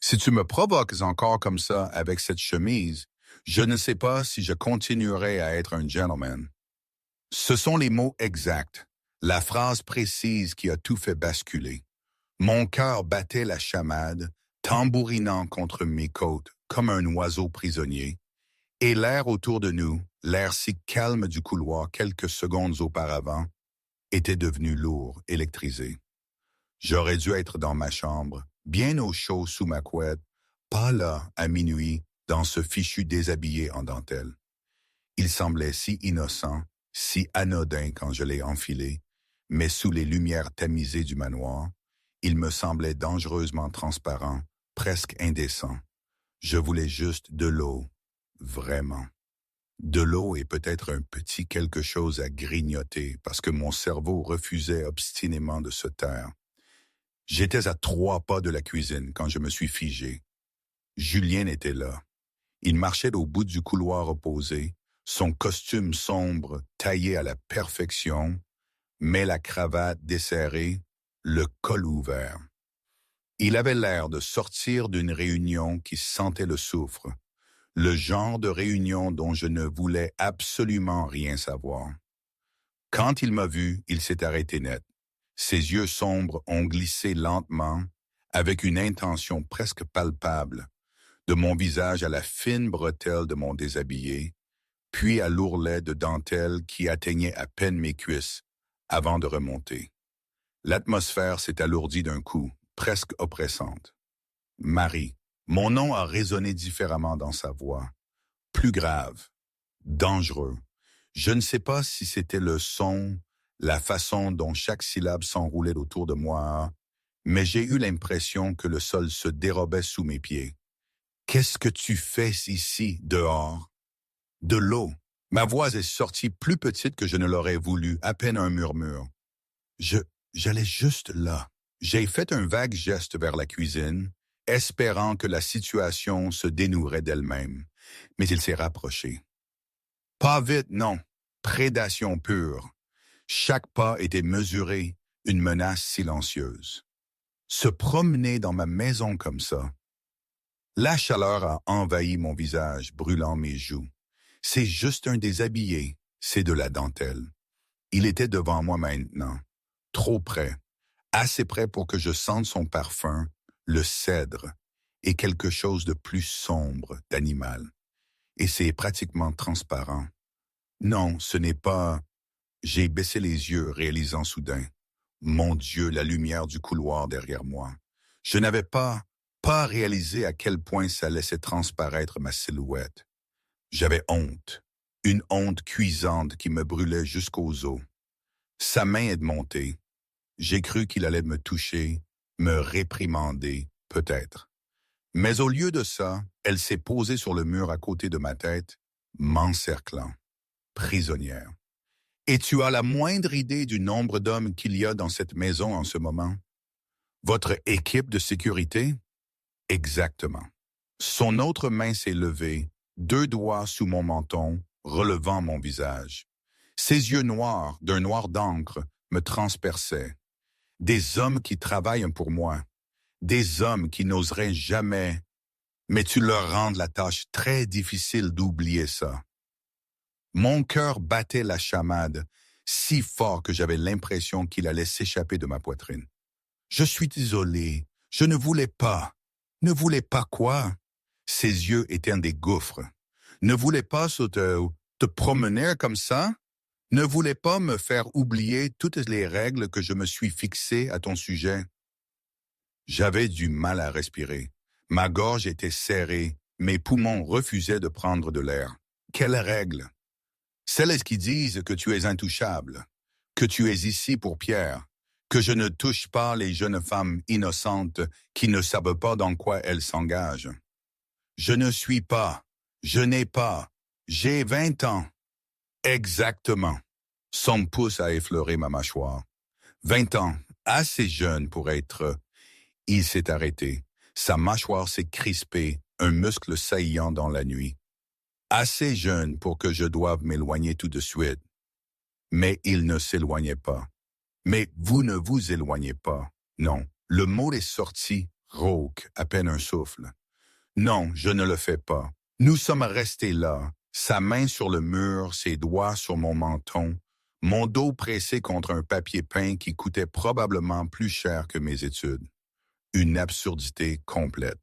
Si tu me provoques encore comme ça avec cette chemise, je ne sais pas si je continuerai à être un gentleman. Ce sont les mots exacts, la phrase précise qui a tout fait basculer. Mon cœur battait la chamade, tambourinant contre mes côtes comme un oiseau prisonnier, et l'air autour de nous, l'air si calme du couloir quelques secondes auparavant, était devenu lourd, électrisé. J'aurais dû être dans ma chambre, bien au chaud sous ma couette, pas là, à minuit, dans ce fichu déshabillé en dentelle. Il semblait si innocent, si anodin quand je l'ai enfilé, mais sous les lumières tamisées du manoir, il me semblait dangereusement transparent, presque indécent. Je voulais juste de l'eau, vraiment. De l'eau et peut-être un petit quelque chose à grignoter parce que mon cerveau refusait obstinément de se taire. J'étais à 3 pas de la cuisine quand je me suis figé. Julien était là. Il marchait au bout du couloir opposé, son costume sombre taillé à la perfection, mais la cravate desserrée, le col ouvert. Il avait l'air de sortir d'une réunion qui sentait le soufre, le genre de réunion dont je ne voulais absolument rien savoir. Quand il m'a vu, il s'est arrêté net. Ses yeux sombres ont glissé lentement, avec une intention presque palpable, de mon visage à la fine bretelle de mon déshabillé, puis à l'ourlet de dentelle qui atteignait à peine mes cuisses, avant de remonter. L'atmosphère s'est alourdie d'un coup, presque oppressante. Marie, mon nom a résonné différemment dans sa voix, plus grave, dangereux. Je ne sais pas si c'était le son, la façon dont chaque syllabe s'enroulait autour de moi, mais j'ai eu l'impression que le sol se dérobait sous mes pieds. « Qu'est-ce que tu fais ici, dehors? » De l'eau. Ma voix est sortie plus petite que je ne l'aurais voulu, à peine un murmure. J'allais juste là. J'ai fait un vague geste vers la cuisine, espérant que la situation se dénouerait d'elle-même, mais il s'est rapproché. Pas vite, non. Prédation pure. Chaque pas était mesuré, une menace silencieuse. Se promener dans ma maison comme ça. La chaleur a envahi mon visage, brûlant mes joues. C'est juste un déshabillé, c'est de la dentelle. Il était devant moi maintenant, trop près, assez près pour que je sente son parfum, le cèdre, et quelque chose de plus sombre, d'animal. Et c'est pratiquement transparent. Non, ce n'est pas... J'ai baissé les yeux, réalisant soudain. Mon Dieu, la lumière du couloir derrière moi. Je n'avais pas réalisé à quel point ça laissait transparaître ma silhouette. J'avais honte, une honte cuisante qui me brûlait jusqu'aux os. Sa main est montée. J'ai cru qu'il allait me toucher, me réprimander, peut-être. Mais au lieu de ça, elle s'est posée sur le mur à côté de ma tête, m'encerclant, prisonnière. Et tu as la moindre idée du nombre d'hommes qu'il y a dans cette maison en ce moment? Votre équipe de sécurité? Exactement. Son autre main s'est levée, 2 doigts sous mon menton, relevant mon visage. Ses yeux noirs, d'un noir d'encre, me transperçaient. Des hommes qui travaillent pour moi. Des hommes qui n'oseraient jamais. Mais tu leur rends la tâche très difficile d'oublier ça. Mon cœur battait la chamade, si fort que j'avais l'impression qu'il allait s'échapper de ma poitrine. Je suis désolé, je ne voulais pas. Ne voulais pas quoi? Ses yeux étaient des gouffres. Ne voulais pas te promener comme ça? Ne voulais pas me faire oublier toutes les règles que je me suis fixées à ton sujet? J'avais du mal à respirer. Ma gorge était serrée, mes poumons refusaient de prendre de l'air. Quelles règles? Celles qui disent que tu es intouchable, que tu es ici pour Pierre, que je ne touche pas les jeunes femmes innocentes qui ne savent pas dans quoi elles s'engagent. Je ne suis pas, je n'ai pas, j'ai 20 ans. Exactement. Son pouce a effleuré ma mâchoire. 20 ans, assez jeune pour être... Il s'est arrêté. Sa mâchoire s'est crispée, un muscle saillant dans la nuit. Assez jeune pour que je doive m'éloigner tout de suite. Mais il ne s'éloignait pas. Mais vous ne vous éloignez pas. Non, le mot est sorti, rauque, à peine un souffle. Non, je ne le fais pas. Nous sommes restés là, sa main sur le mur, ses doigts sur mon menton, mon dos pressé contre un papier peint qui coûtait probablement plus cher que mes études. Une absurdité complète.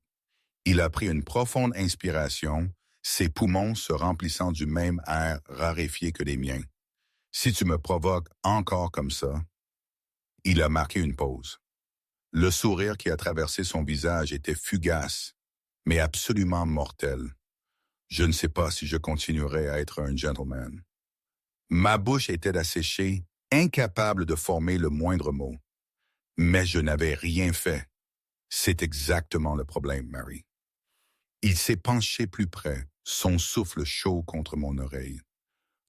Il a pris une profonde inspiration, ses poumons se remplissant du même air raréfié que les miens. Si tu me provoques encore comme ça, il a marqué une pause. Le sourire qui a traversé son visage était fugace, mais absolument mortel. Je ne sais pas si je continuerai à être un gentleman. Ma bouche était asséchée, incapable de former le moindre mot. Mais je n'avais rien fait. C'est exactement le problème, Mary. Il s'est penché plus près, son souffle chaud contre mon oreille.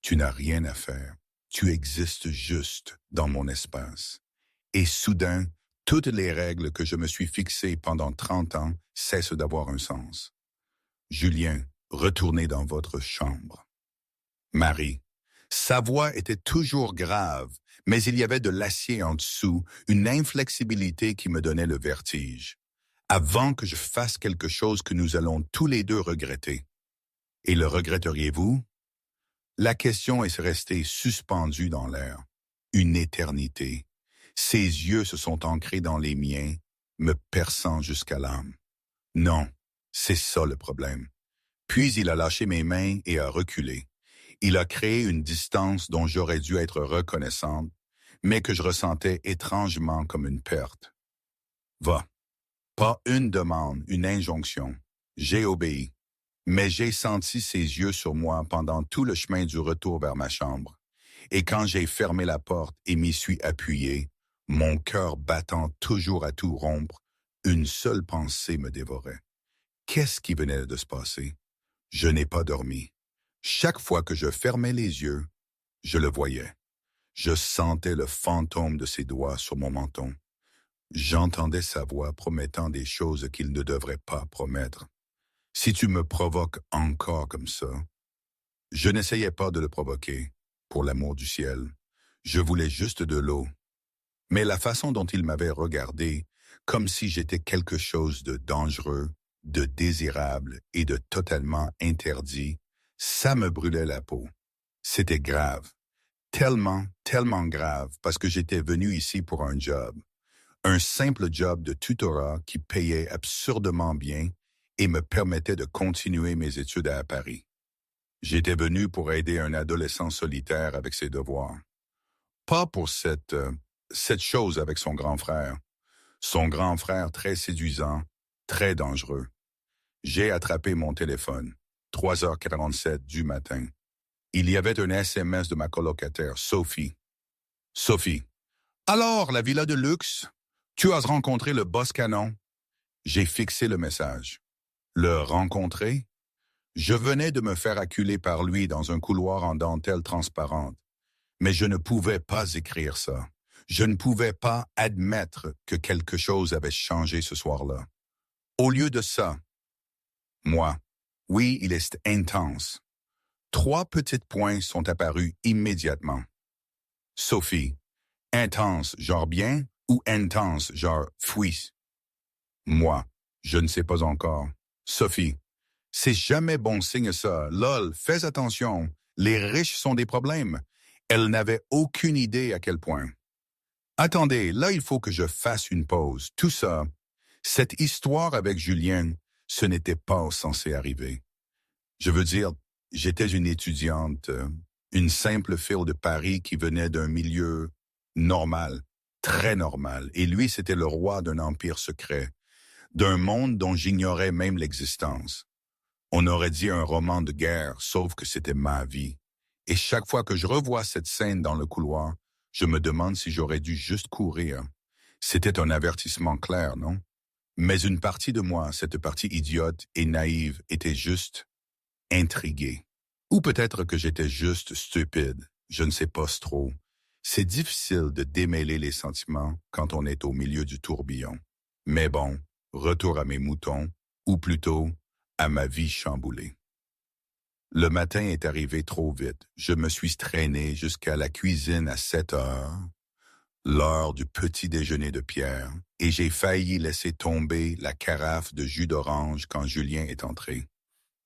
Tu n'as rien à faire. Tu existes juste dans mon espace. Et soudain, toutes les règles que je me suis fixées pendant 30 ans cessent d'avoir un sens. Julien, retournez dans votre chambre. Marie, sa voix était toujours grave, mais il y avait de l'acier en dessous, une inflexibilité qui me donnait le vertige. Avant que je fasse quelque chose que nous allons tous les deux regretter. Et le regretteriez-vous? La question est restée suspendue dans l'air. Une éternité. Ses yeux se sont ancrés dans les miens, me perçant jusqu'à l'âme. Non, c'est ça le problème. Puis il a lâché mes mains et a reculé. Il a créé une distance dont j'aurais dû être reconnaissante, mais que je ressentais étrangement comme une perte. Va. Pas une demande, une injonction. J'ai obéi. Mais j'ai senti ses yeux sur moi pendant tout le chemin du retour vers ma chambre. Et quand j'ai fermé la porte et m'y suis appuyé, mon cœur battant toujours à tout rompre, une seule pensée me dévorait. Qu'est-ce qui venait de se passer? Je n'ai pas dormi. Chaque fois que je fermais les yeux, je le voyais. Je sentais le fantôme de ses doigts sur mon menton. J'entendais sa voix promettant des choses qu'il ne devrait pas promettre. Si tu me provoques encore comme ça, je n'essayais pas de le provoquer, pour l'amour du ciel. Je voulais juste de l'eau. Mais la façon dont il m'avait regardé, comme si j'étais quelque chose de dangereux, de désirable et de totalement interdit, ça me brûlait la peau. C'était grave. Tellement, tellement grave parce que j'étais venu ici pour un job. Un simple job de tutorat qui payait absurdement bien et me permettait de continuer mes études à Paris. J'étais venu pour aider un adolescent solitaire avec ses devoirs. Pas pour cette chose avec son grand frère. Son grand frère très séduisant, très dangereux. J'ai attrapé mon téléphone, 3h47 du matin. Il y avait un SMS de ma colocataire, Sophie. Sophie. Alors, la villa de luxe? Tu as rencontré le boss canon? J'ai fixé le message. Le rencontrer? Je venais de me faire acculer par lui dans un couloir en dentelle transparente. Mais je ne pouvais pas écrire ça. Je ne pouvais pas admettre que quelque chose avait changé ce soir-là. Au lieu de ça, moi, oui, il est intense. 3 petits points sont apparus immédiatement. Sophie, intense, genre bien, ou intense, genre fuis? Moi, je ne sais pas encore. Sophie, c'est jamais bon signe ça. Lol, fais attention. Les riches sont des problèmes. Elle n'avait aucune idée à quel point. Attendez, là il faut que je fasse une pause. Tout ça, cette histoire avec Julien, ce n'était pas censé arriver. Je veux dire, j'étais une étudiante, une simple fille de Paris qui venait d'un milieu normal, très normal. Et lui, c'était le roi d'un empire secret, d'un monde dont j'ignorais même l'existence. On aurait dit un roman de guerre, sauf que c'était ma vie. Et chaque fois que je revois cette scène dans le couloir, je me demande si j'aurais dû juste courir. C'était un avertissement clair, non? Mais une partie de moi, cette partie idiote et naïve, était juste intriguée. Ou peut-être que j'étais juste stupide, je ne sais pas trop. C'est difficile de démêler les sentiments quand on est au milieu du tourbillon. Mais bon, retour à mes moutons, ou plutôt à ma vie chamboulée. Le matin est arrivé trop vite. Je me suis traîné jusqu'à la cuisine à 7 heures. L'heure du petit déjeuner de Pierre, et j'ai failli laisser tomber la carafe de jus d'orange quand Julien est entré.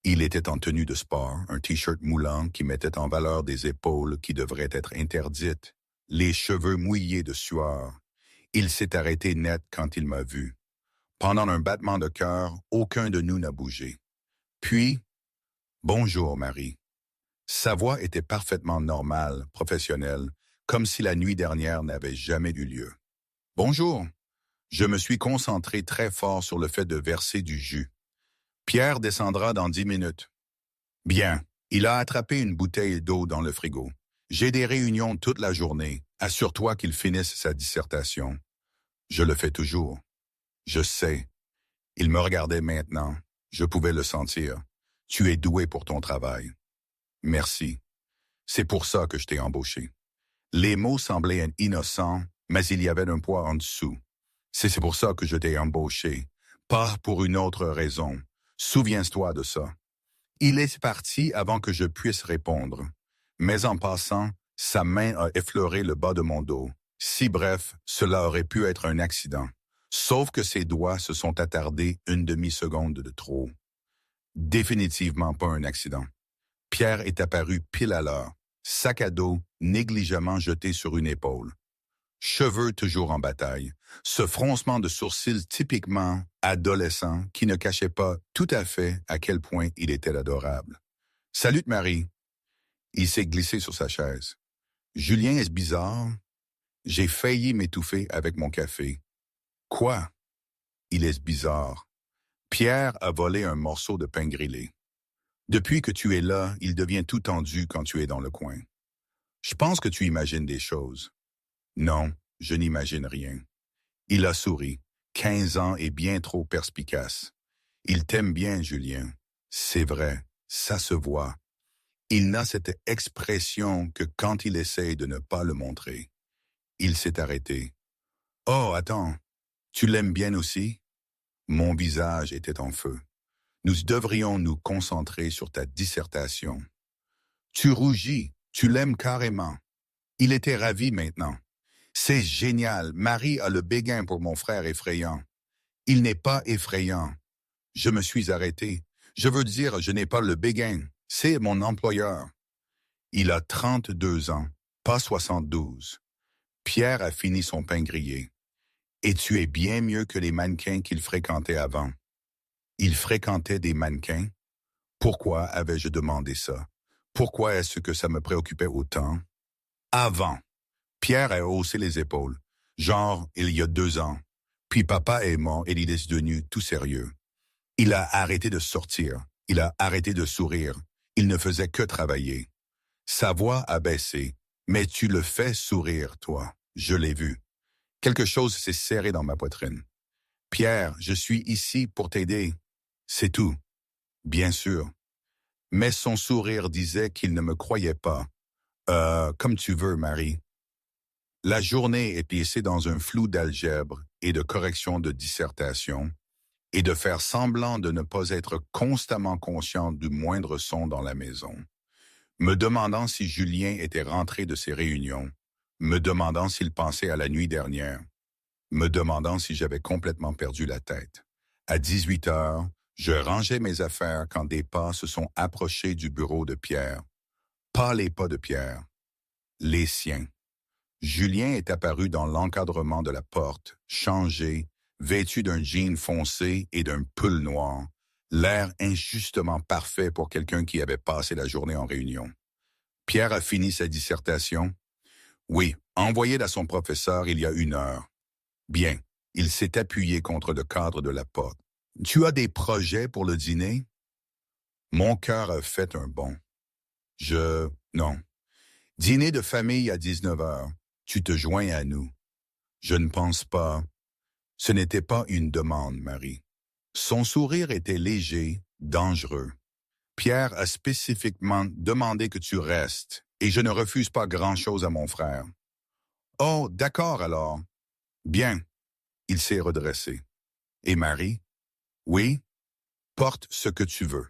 Il était en tenue de sport, un t-shirt moulant qui mettait en valeur des épaules qui devraient être interdites, les cheveux mouillés de sueur. Il s'est arrêté net quand il m'a vu. Pendant un battement de cœur, aucun de nous n'a bougé. Puis, bonjour Marie. Sa voix était parfaitement normale, professionnelle, comme si la nuit dernière n'avait jamais eu lieu. Bonjour. Je me suis concentré très fort sur le fait de verser du jus. Pierre descendra dans 10 minutes. Bien. Il a attrapé une bouteille d'eau dans le frigo. J'ai des réunions toute la journée. Assure-toi qu'il finisse sa dissertation. Je le fais toujours. Je sais. Il me regardait maintenant. Je pouvais le sentir. Tu es doué pour ton travail. Merci. C'est pour ça que je t'ai embauché. Les mots semblaient innocents, mais il y avait un poids en dessous. C'est pour ça que je t'ai embauché, pas pour une autre raison. Souviens-toi de ça. Il est parti avant que je puisse répondre. Mais en passant, sa main a effleuré le bas de mon dos. Si bref, cela aurait pu être un accident. Sauf que ses doigts se sont attardés une demi-seconde de trop. Définitivement pas un accident. Pierre est apparu pile à l'heure, sac à dos négligemment jeté sur une épaule. Cheveux toujours en bataille, ce froncement de sourcils typiquement adolescent qui ne cachait pas tout à fait à quel point il était adorable. « Salut Marie !» Il s'est glissé sur sa chaise. « Julien, est-ce bizarre? » J'ai failli m'étouffer avec mon café. « Quoi? » Il est bizarre. Pierre a volé un morceau de pain grillé. Depuis que tu es là, il devient tout tendu quand tu es dans le coin. Je pense que tu imagines des choses. Non, je n'imagine rien. Il a souri. 15 ans et bien trop perspicace. Il t'aime bien, Julien. C'est vrai, ça se voit. Il n'a cette expression que quand il essaye de ne pas le montrer. Il s'est arrêté. Oh, attends, tu l'aimes bien aussi? Mon visage était en feu. Nous devrions nous concentrer sur ta dissertation. Tu rougis, tu l'aimes carrément. Il était ravi maintenant. C'est génial, Marie a le béguin pour mon frère effrayant. Il n'est pas effrayant. Je me suis arrêté. Je veux dire, je n'ai pas le béguin. C'est mon employeur. Il a 32 ans, pas 72. Pierre a fini son pain grillé. Et tu es bien mieux que les mannequins qu'il fréquentait avant. Il fréquentait des mannequins? Pourquoi avais-je demandé ça? Pourquoi est-ce que ça me préoccupait autant? Avant. Pierre a haussé les épaules. Genre, il y a 2 ans. Puis papa est mort et il est devenu tout sérieux. Il a arrêté de sortir. Il a arrêté de sourire. Il ne faisait que travailler. Sa voix a baissé. Mais tu le fais sourire, toi. Je l'ai vu. Quelque chose s'est serré dans ma poitrine. Pierre, je suis ici pour t'aider. C'est tout. Bien sûr. Mais son sourire disait qu'il ne me croyait pas. Comme tu veux, Marie. La journée est piécée dans un flou d'algèbre et de correction de dissertation, et de faire semblant de ne pas être constamment conscient du moindre son dans la maison, me demandant si Julien était rentré de ses réunions, me demandant s'il pensait à la nuit dernière, me demandant si j'avais complètement perdu la tête. À 18 heures, je rangeais mes affaires quand des pas se sont approchés du bureau de Pierre. Pas les pas de Pierre, les siens. Julien est apparu dans l'encadrement de la porte, changé, vêtu d'un jean foncé et d'un pull noir, l'air injustement parfait pour quelqu'un qui avait passé la journée en réunion. Pierre a fini sa dissertation? Oui, envoyée à son professeur il y a 1 heure. Bien, il s'est appuyé contre le cadre de la porte. Tu as des projets pour le dîner? Mon cœur a fait un bond. Non. Dîner de famille à 19 heures. Tu te joins à nous. Je ne pense pas. Ce n'était pas une demande, Marie. Son sourire était léger, dangereux. Pierre a spécifiquement demandé que tu restes, et je ne refuse pas grand-chose à mon frère. Oh, d'accord alors. Bien. Il s'est redressé. Et Marie? Oui? Porte ce que tu veux.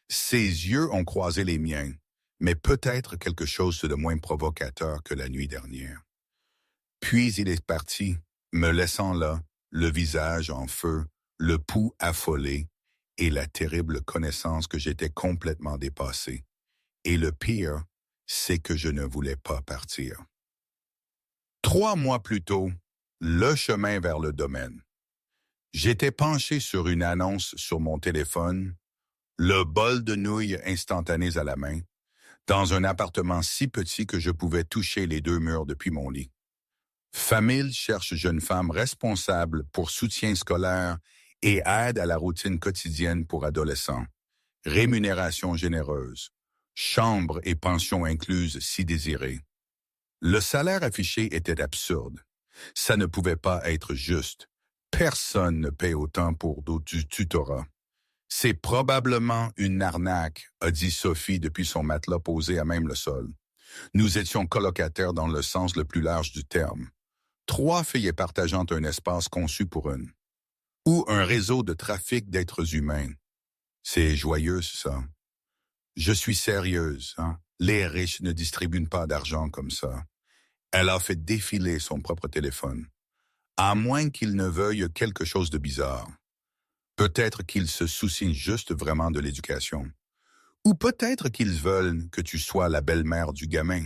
Ses yeux ont croisé les miens, mais peut-être quelque chose de moins provocateur que la nuit dernière. Puis il est parti, me laissant là, le visage en feu, le pouls affolé, et la terrible connaissance que j'étais complètement dépassé. Et le pire, c'est que je ne voulais pas partir. 3 mois plus tôt, le chemin vers le domaine. J'étais penché sur une annonce sur mon téléphone, le bol de nouilles instantanées à la main, dans un appartement si petit que je pouvais toucher les 2 murs depuis mon lit. Famille cherche jeune femme responsable pour soutien scolaire et aide à la routine quotidienne pour adolescents. Rémunération généreuse. Chambre et pension incluses si désirées. Le salaire affiché était absurde. Ça ne pouvait pas être juste. Personne ne paie autant pour du tutorat. C'est probablement une arnaque, a dit Sophie depuis son matelas posé à même le sol. Nous étions colocataires dans le sens le plus large du terme. 3 filles partageant un espace conçu pour une. Ou un réseau de trafic d'êtres humains. C'est joyeux, ça. Je suis sérieuse, hein. Les riches ne distribuent pas d'argent comme ça. Elle a fait défiler son propre téléphone. À moins qu'il ne veuille quelque chose de bizarre. Peut-être qu'ils se soucient juste vraiment de l'éducation. Ou peut-être qu'ils veulent que tu sois la belle-mère du gamin.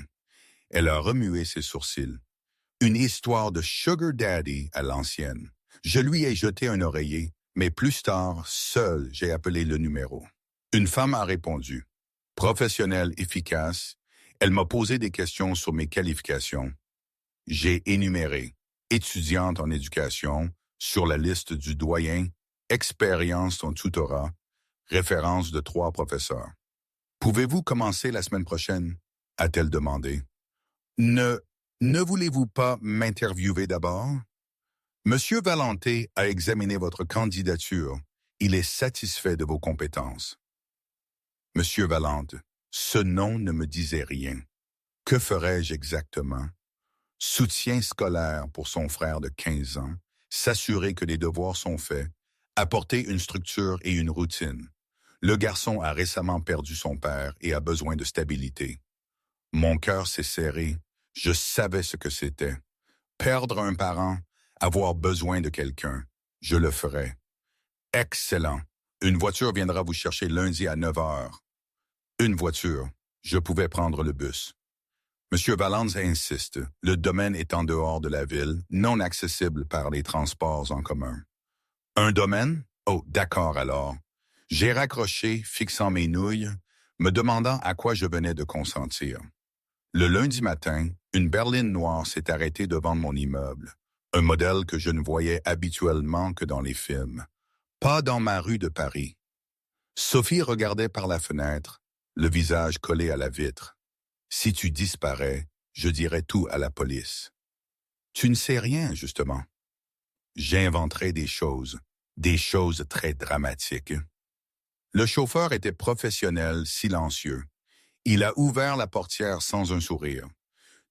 Elle a remué ses sourcils. Une histoire de sugar daddy à l'ancienne. Je lui ai jeté un oreiller, mais plus tard, seul, j'ai appelé le numéro. Une femme a répondu. Professionnelle efficace, elle m'a posé des questions sur mes qualifications. J'ai énuméré étudiante en éducation, sur la liste du doyen, expérience en tutorat, référence de 3 professeurs. Pouvez-vous commencer la semaine prochaine? A-t-elle demandé. Ne voulez-vous pas m'interviewer d'abord? Monsieur Valenté a examiné votre candidature. Il est satisfait de vos compétences. Monsieur Valente, ce nom ne me disait rien. Que ferais-je exactement? Soutien scolaire pour son frère de 15 ans, s'assurer que les devoirs sont faits, apporter une structure et une routine. Le garçon a récemment perdu son père et a besoin de stabilité. Mon cœur s'est serré. Je savais ce que c'était. Perdre un parent, avoir besoin de quelqu'un. Je le ferai. Excellent. Une voiture viendra vous chercher lundi à 9 heures. Une voiture. Je pouvais prendre le bus. Monsieur Valence insiste. Le domaine est en dehors de la ville, non accessible par les transports en commun. Un domaine? Oh, d'accord alors. J'ai raccroché, fixant mes nouilles, me demandant à quoi je venais de consentir. Le lundi matin, une berline noire s'est arrêtée devant mon immeuble. Un modèle que je ne voyais habituellement que dans les films. Pas dans ma rue de Paris. Sophie regardait par la fenêtre, le visage collé à la vitre. Si tu disparais, je dirais tout à la police. Tu ne sais rien, justement. J'inventerai des choses très dramatiques. Le chauffeur était professionnel, silencieux. Il a ouvert la portière sans un sourire.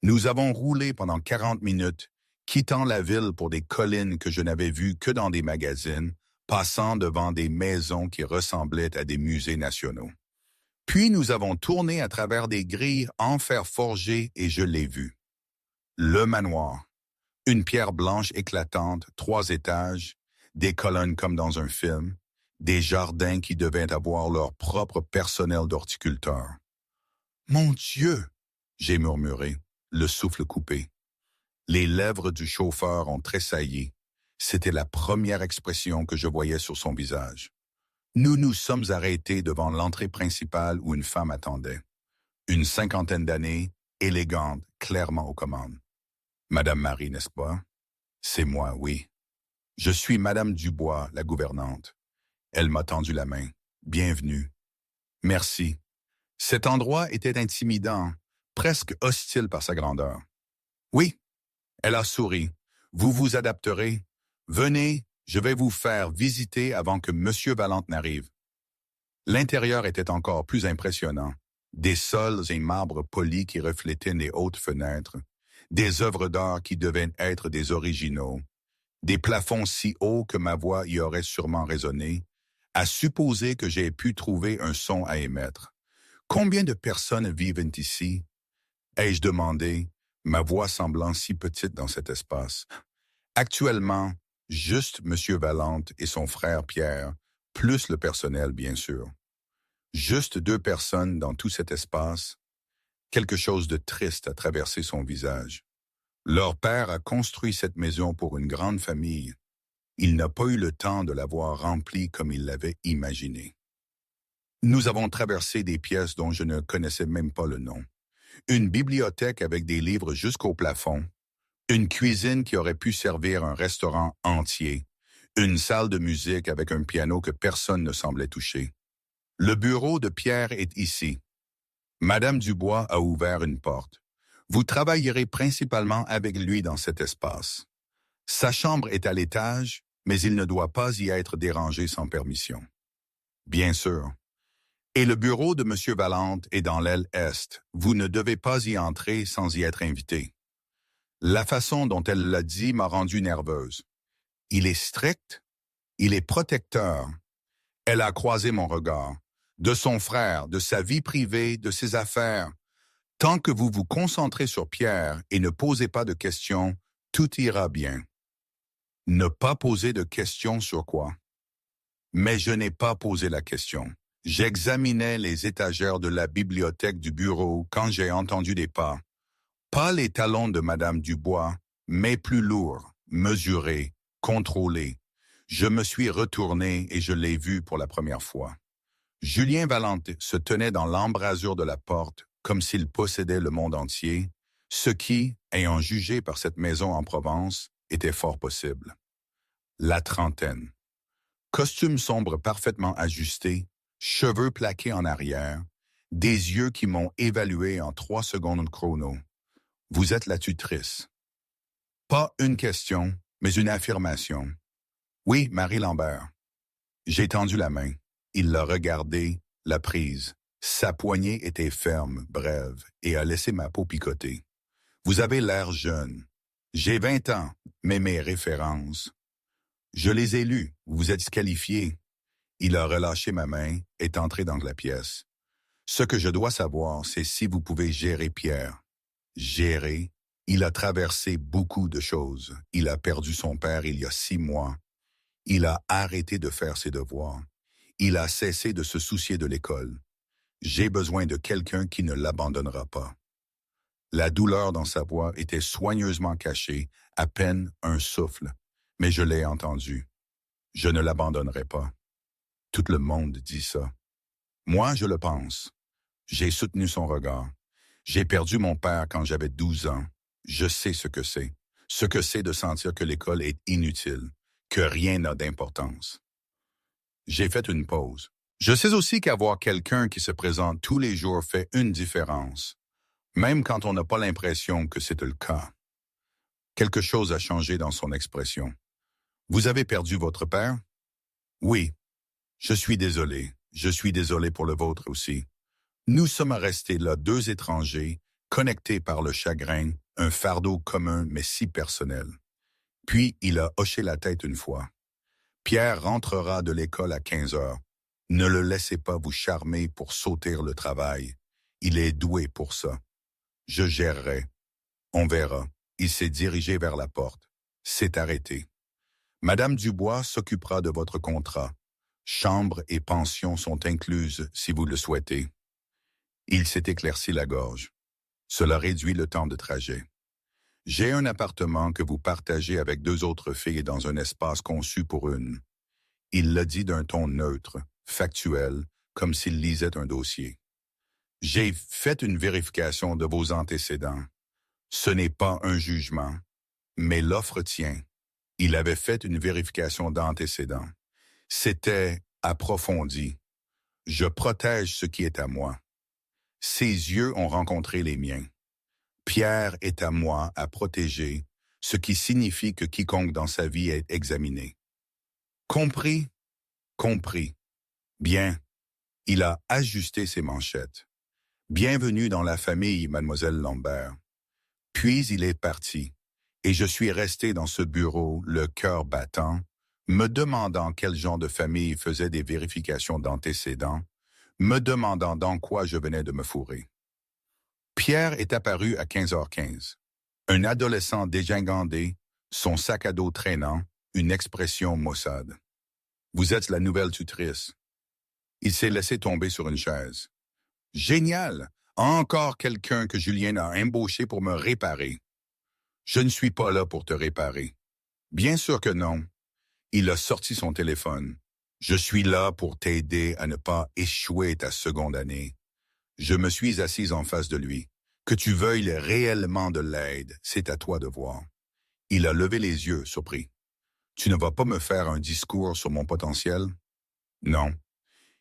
Nous avons roulé pendant 40 minutes, quittant la ville pour des collines que je n'avais vues que dans des magazines, passant devant des maisons qui ressemblaient à des musées nationaux. Puis nous avons tourné à travers des grilles en fer forgé et je l'ai vu. Le manoir. Une pierre blanche éclatante, 3 étages, des colonnes comme dans un film, des jardins qui devaient avoir leur propre personnel d'horticulteurs. « Mon Dieu !» j'ai murmuré, le souffle coupé. Les lèvres du chauffeur ont tressailli. C'était la première expression que je voyais sur son visage. Nous nous sommes arrêtés devant l'entrée principale où une femme attendait. Une 50aine d'années, élégante, clairement aux commandes. « Madame Marie, n'est-ce pas? »« C'est moi, oui. »« Je suis Madame Dubois, la gouvernante. » Elle m'a tendu la main. « Bienvenue. »« Merci. » Cet endroit était intimidant, presque hostile par sa grandeur. « Oui. » Elle a souri. « Vous vous adapterez. Venez, je vais vous faire visiter avant que Monsieur Valente n'arrive. » L'intérieur était encore plus impressionnant. Des sols et marbres polis qui reflétaient les hautes fenêtres, des œuvres d'art qui devaient être des originaux, des plafonds si hauts que ma voix y aurait sûrement résonné, à supposer que j'ai pu trouver un son à émettre. Combien de personnes vivent ici? Ai-je demandé, ma voix semblant si petite dans cet espace. Actuellement, juste M. Valente et son frère Pierre, plus le personnel, bien sûr. Juste 2 personnes dans tout cet espace. Quelque chose de triste a traversé son visage. Leur père a construit cette maison pour une grande famille. Il n'a pas eu le temps de la voir remplie comme il l'avait imaginé. Nous avons traversé des pièces dont je ne connaissais même pas le nom. Une bibliothèque avec des livres jusqu'au plafond. Une cuisine qui aurait pu servir un restaurant entier. Une salle de musique avec un piano que personne ne semblait toucher. Le bureau de Pierre est ici. Madame Dubois a ouvert une porte. Vous travaillerez principalement avec lui dans cet espace. Sa chambre est à l'étage, mais il ne doit pas y être dérangé sans permission. Bien sûr. Et le bureau de M. Valente est dans l'aile est. Vous ne devez pas y entrer sans y être invité. La façon dont elle l'a dit m'a rendue nerveuse. Il est strict, il est protecteur. Elle a croisé mon regard. De son frère, de sa vie privée, de ses affaires. Tant que vous vous concentrez sur Pierre et ne posez pas de questions, tout ira bien. Ne pas poser de questions sur quoi? Mais je n'ai pas posé la question. J'examinais les étagères de la bibliothèque du bureau quand j'ai entendu des pas. Pas les talons de Madame Dubois, mais plus lourds, mesurés, contrôlés. Je me suis retourné et je l'ai vu pour la première fois. Julien Valente se tenait dans l'embrasure de la porte comme s'il possédait le monde entier, ce qui, ayant jugé par cette maison en Provence, était fort possible. La trentaine. Costume sombre parfaitement ajusté, cheveux plaqués en arrière, des yeux qui m'ont évalué en 3 secondes chrono. Vous êtes la tutrice. Pas une question, mais une affirmation. Oui, Marie Lambert. J'ai tendu la main. Il l'a regardée, l'a prise. Sa poignée était ferme, brève, et a laissé ma peau picoter. Vous avez l'air jeune. J'ai 20 ans, mais mes références. Je les ai lues, vous êtes qualifié. Il a relâché ma main, est entré dans la pièce. Ce que je dois savoir, c'est si vous pouvez gérer Pierre. Gérer? Il a traversé beaucoup de choses. Il a perdu son père il y a 6 mois. Il a arrêté de faire ses devoirs. Il a cessé de se soucier de l'école. J'ai besoin de quelqu'un qui ne l'abandonnera pas. La douleur dans sa voix était soigneusement cachée, à peine un souffle, mais je l'ai entendu. Je ne l'abandonnerai pas. Tout le monde dit ça. Moi, je le pense. J'ai soutenu son regard. J'ai perdu mon père quand j'avais 12 ans. Je sais ce que c'est. Ce que c'est de sentir que l'école est inutile, que rien n'a d'importance. J'ai fait une pause. Je sais aussi qu'avoir quelqu'un qui se présente tous les jours fait une différence, même quand on n'a pas l'impression que c'est le cas. Quelque chose a changé dans son expression. Vous avez perdu votre père? Oui. Je suis désolé. Je suis désolé pour le vôtre aussi. Nous sommes restés là 2 étrangers, connectés par le chagrin, un fardeau commun mais si personnel. Puis il a hoché la tête une fois. Pierre rentrera de l'école à 15 heures. Ne le laissez pas vous charmer pour sauter le travail. Il est doué pour ça. Je gérerai. On verra. Il s'est dirigé vers la porte. C'est arrêté. Madame Dubois s'occupera de votre contrat. Chambre et pension sont incluses si vous le souhaitez. Il s'est éclairci la gorge. Cela réduit le temps de trajet. J'ai un appartement que vous partagez avec 2 autres filles dans un espace conçu pour une. Il l'a dit d'un ton neutre, factuel, comme s'il lisait un dossier. J'ai fait une vérification de vos antécédents. Ce n'est pas un jugement, mais l'offre tient. Il avait fait une vérification d'antécédents. C'était approfondi. Je protège ce qui est à moi. Ses yeux ont rencontré les miens. Pierre est à moi à protéger, ce qui signifie que quiconque dans sa vie est examiné. Compris? Compris. Bien. Il a ajusté ses manchettes. Bienvenue dans la famille, mademoiselle Lambert. Puis il est parti, et je suis resté dans ce bureau, le cœur battant, me demandant quel genre de famille faisait des vérifications d'antécédents, me demandant dans quoi je venais de me fourrer. Pierre est apparu à 15h15. Un adolescent dégingandé, son sac à dos traînant, une expression maussade. Vous êtes la nouvelle tutrice. Il s'est laissé tomber sur une chaise. Génial! Encore quelqu'un que Julien a embauché pour me réparer. Je ne suis pas là pour te réparer. Bien sûr que non. Il a sorti son téléphone. Je suis là pour t'aider à ne pas échouer ta seconde année. Je me suis assise en face de lui. Que tu veuilles réellement de l'aide, c'est à toi de voir. Il a levé les yeux, surpris. Tu ne vas pas me faire un discours sur mon potentiel? Non.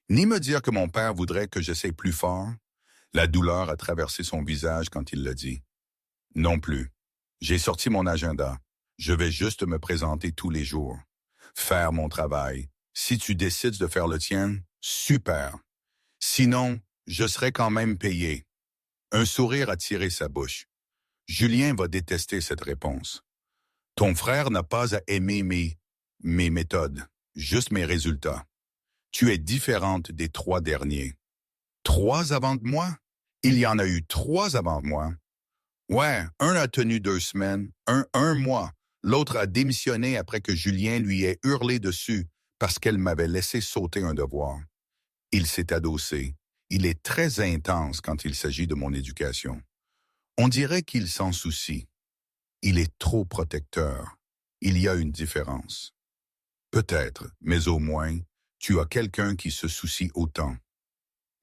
Ni me dire que mon père voudrait que j'essaie plus fort? La douleur a traversé son visage quand il l'a dit. Non plus. J'ai sorti mon agenda. Je vais juste me présenter tous les jours. Faire mon travail. Si tu décides de faire le tien, super. Sinon, je serai quand même payé. Un sourire a tiré sa bouche. Julien va détester cette réponse. Ton frère n'a pas à aimer mes méthodes, juste mes résultats. Tu es différente des 3 derniers. 3 avant moi? Il y en a eu 3 avant moi. Ouais, un a tenu 2 semaines, un mois. L'autre a démissionné après que Julien lui ait hurlé dessus parce qu'elle m'avait laissé sauter un devoir. Il s'est adossé. Il est très intense quand il s'agit de mon éducation. On dirait qu'il s'en soucie. Il est trop protecteur. Il y a une différence. Peut-être, mais au moins, tu as quelqu'un qui se soucie autant.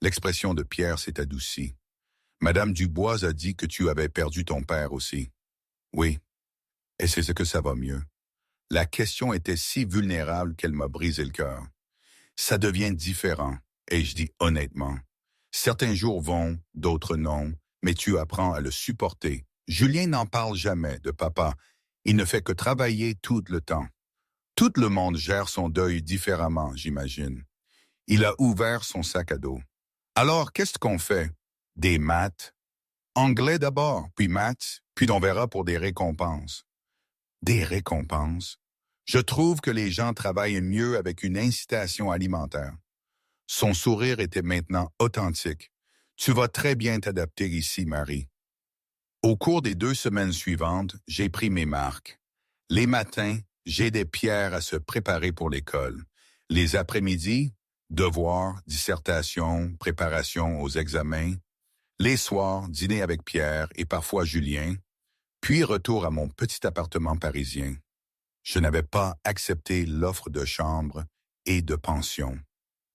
L'expression de Pierre s'est adoucie. Madame Dubois a dit que tu avais perdu ton père aussi. Oui, et c'est ce que ça va mieux. La question était si vulnérable qu'elle m'a brisé le cœur. Ça devient différent, et je dis honnêtement. Certains jours vont, d'autres non, mais tu apprends à le supporter. Julien n'en parle jamais de papa. Il ne fait que travailler tout le temps. Tout le monde gère son deuil différemment, j'imagine. Il a ouvert son sac à dos. Alors, qu'est-ce qu'on fait? Des maths? Anglais d'abord, puis maths, puis on verra pour des récompenses. Des récompenses? Je trouve que les gens travaillent mieux avec une incitation alimentaire. Son sourire était maintenant authentique. Tu vas très bien t'adapter ici, Marie. Au cours des 2 semaines suivantes, j'ai pris mes marques. Les matins, j'aidais Pierre à se préparer pour l'école. Les après-midi, devoirs, dissertation, préparation aux examens. Les soirs, dîner avec Pierre et parfois Julien. Puis retour à mon petit appartement parisien. Je n'avais pas accepté l'offre de chambre et de pension.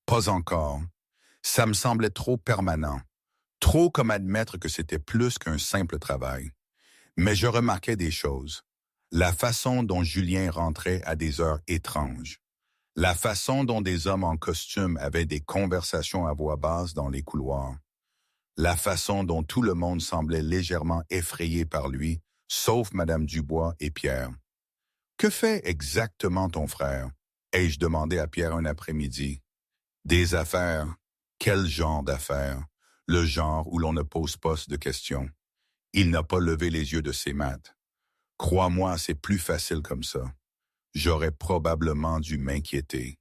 Pas encore. Ça me semblait trop permanent. Trop comme admettre que c'était plus qu'un simple travail. Mais je remarquais des choses. La façon dont Julien rentrait à des heures étranges. La façon dont des hommes en costume avaient des conversations à voix basse dans les couloirs. La façon dont tout le monde semblait légèrement effrayé par lui, sauf Madame Dubois et Pierre. « Que fait exactement ton frère? » ai-je demandé à Pierre un après-midi. « Des affaires. Quel genre d'affaires? Le genre où l'on ne pose pas de questions. » Il n'a pas levé les yeux de ses maths. Crois-moi, c'est plus facile comme ça. J'aurais probablement dû m'inquiéter.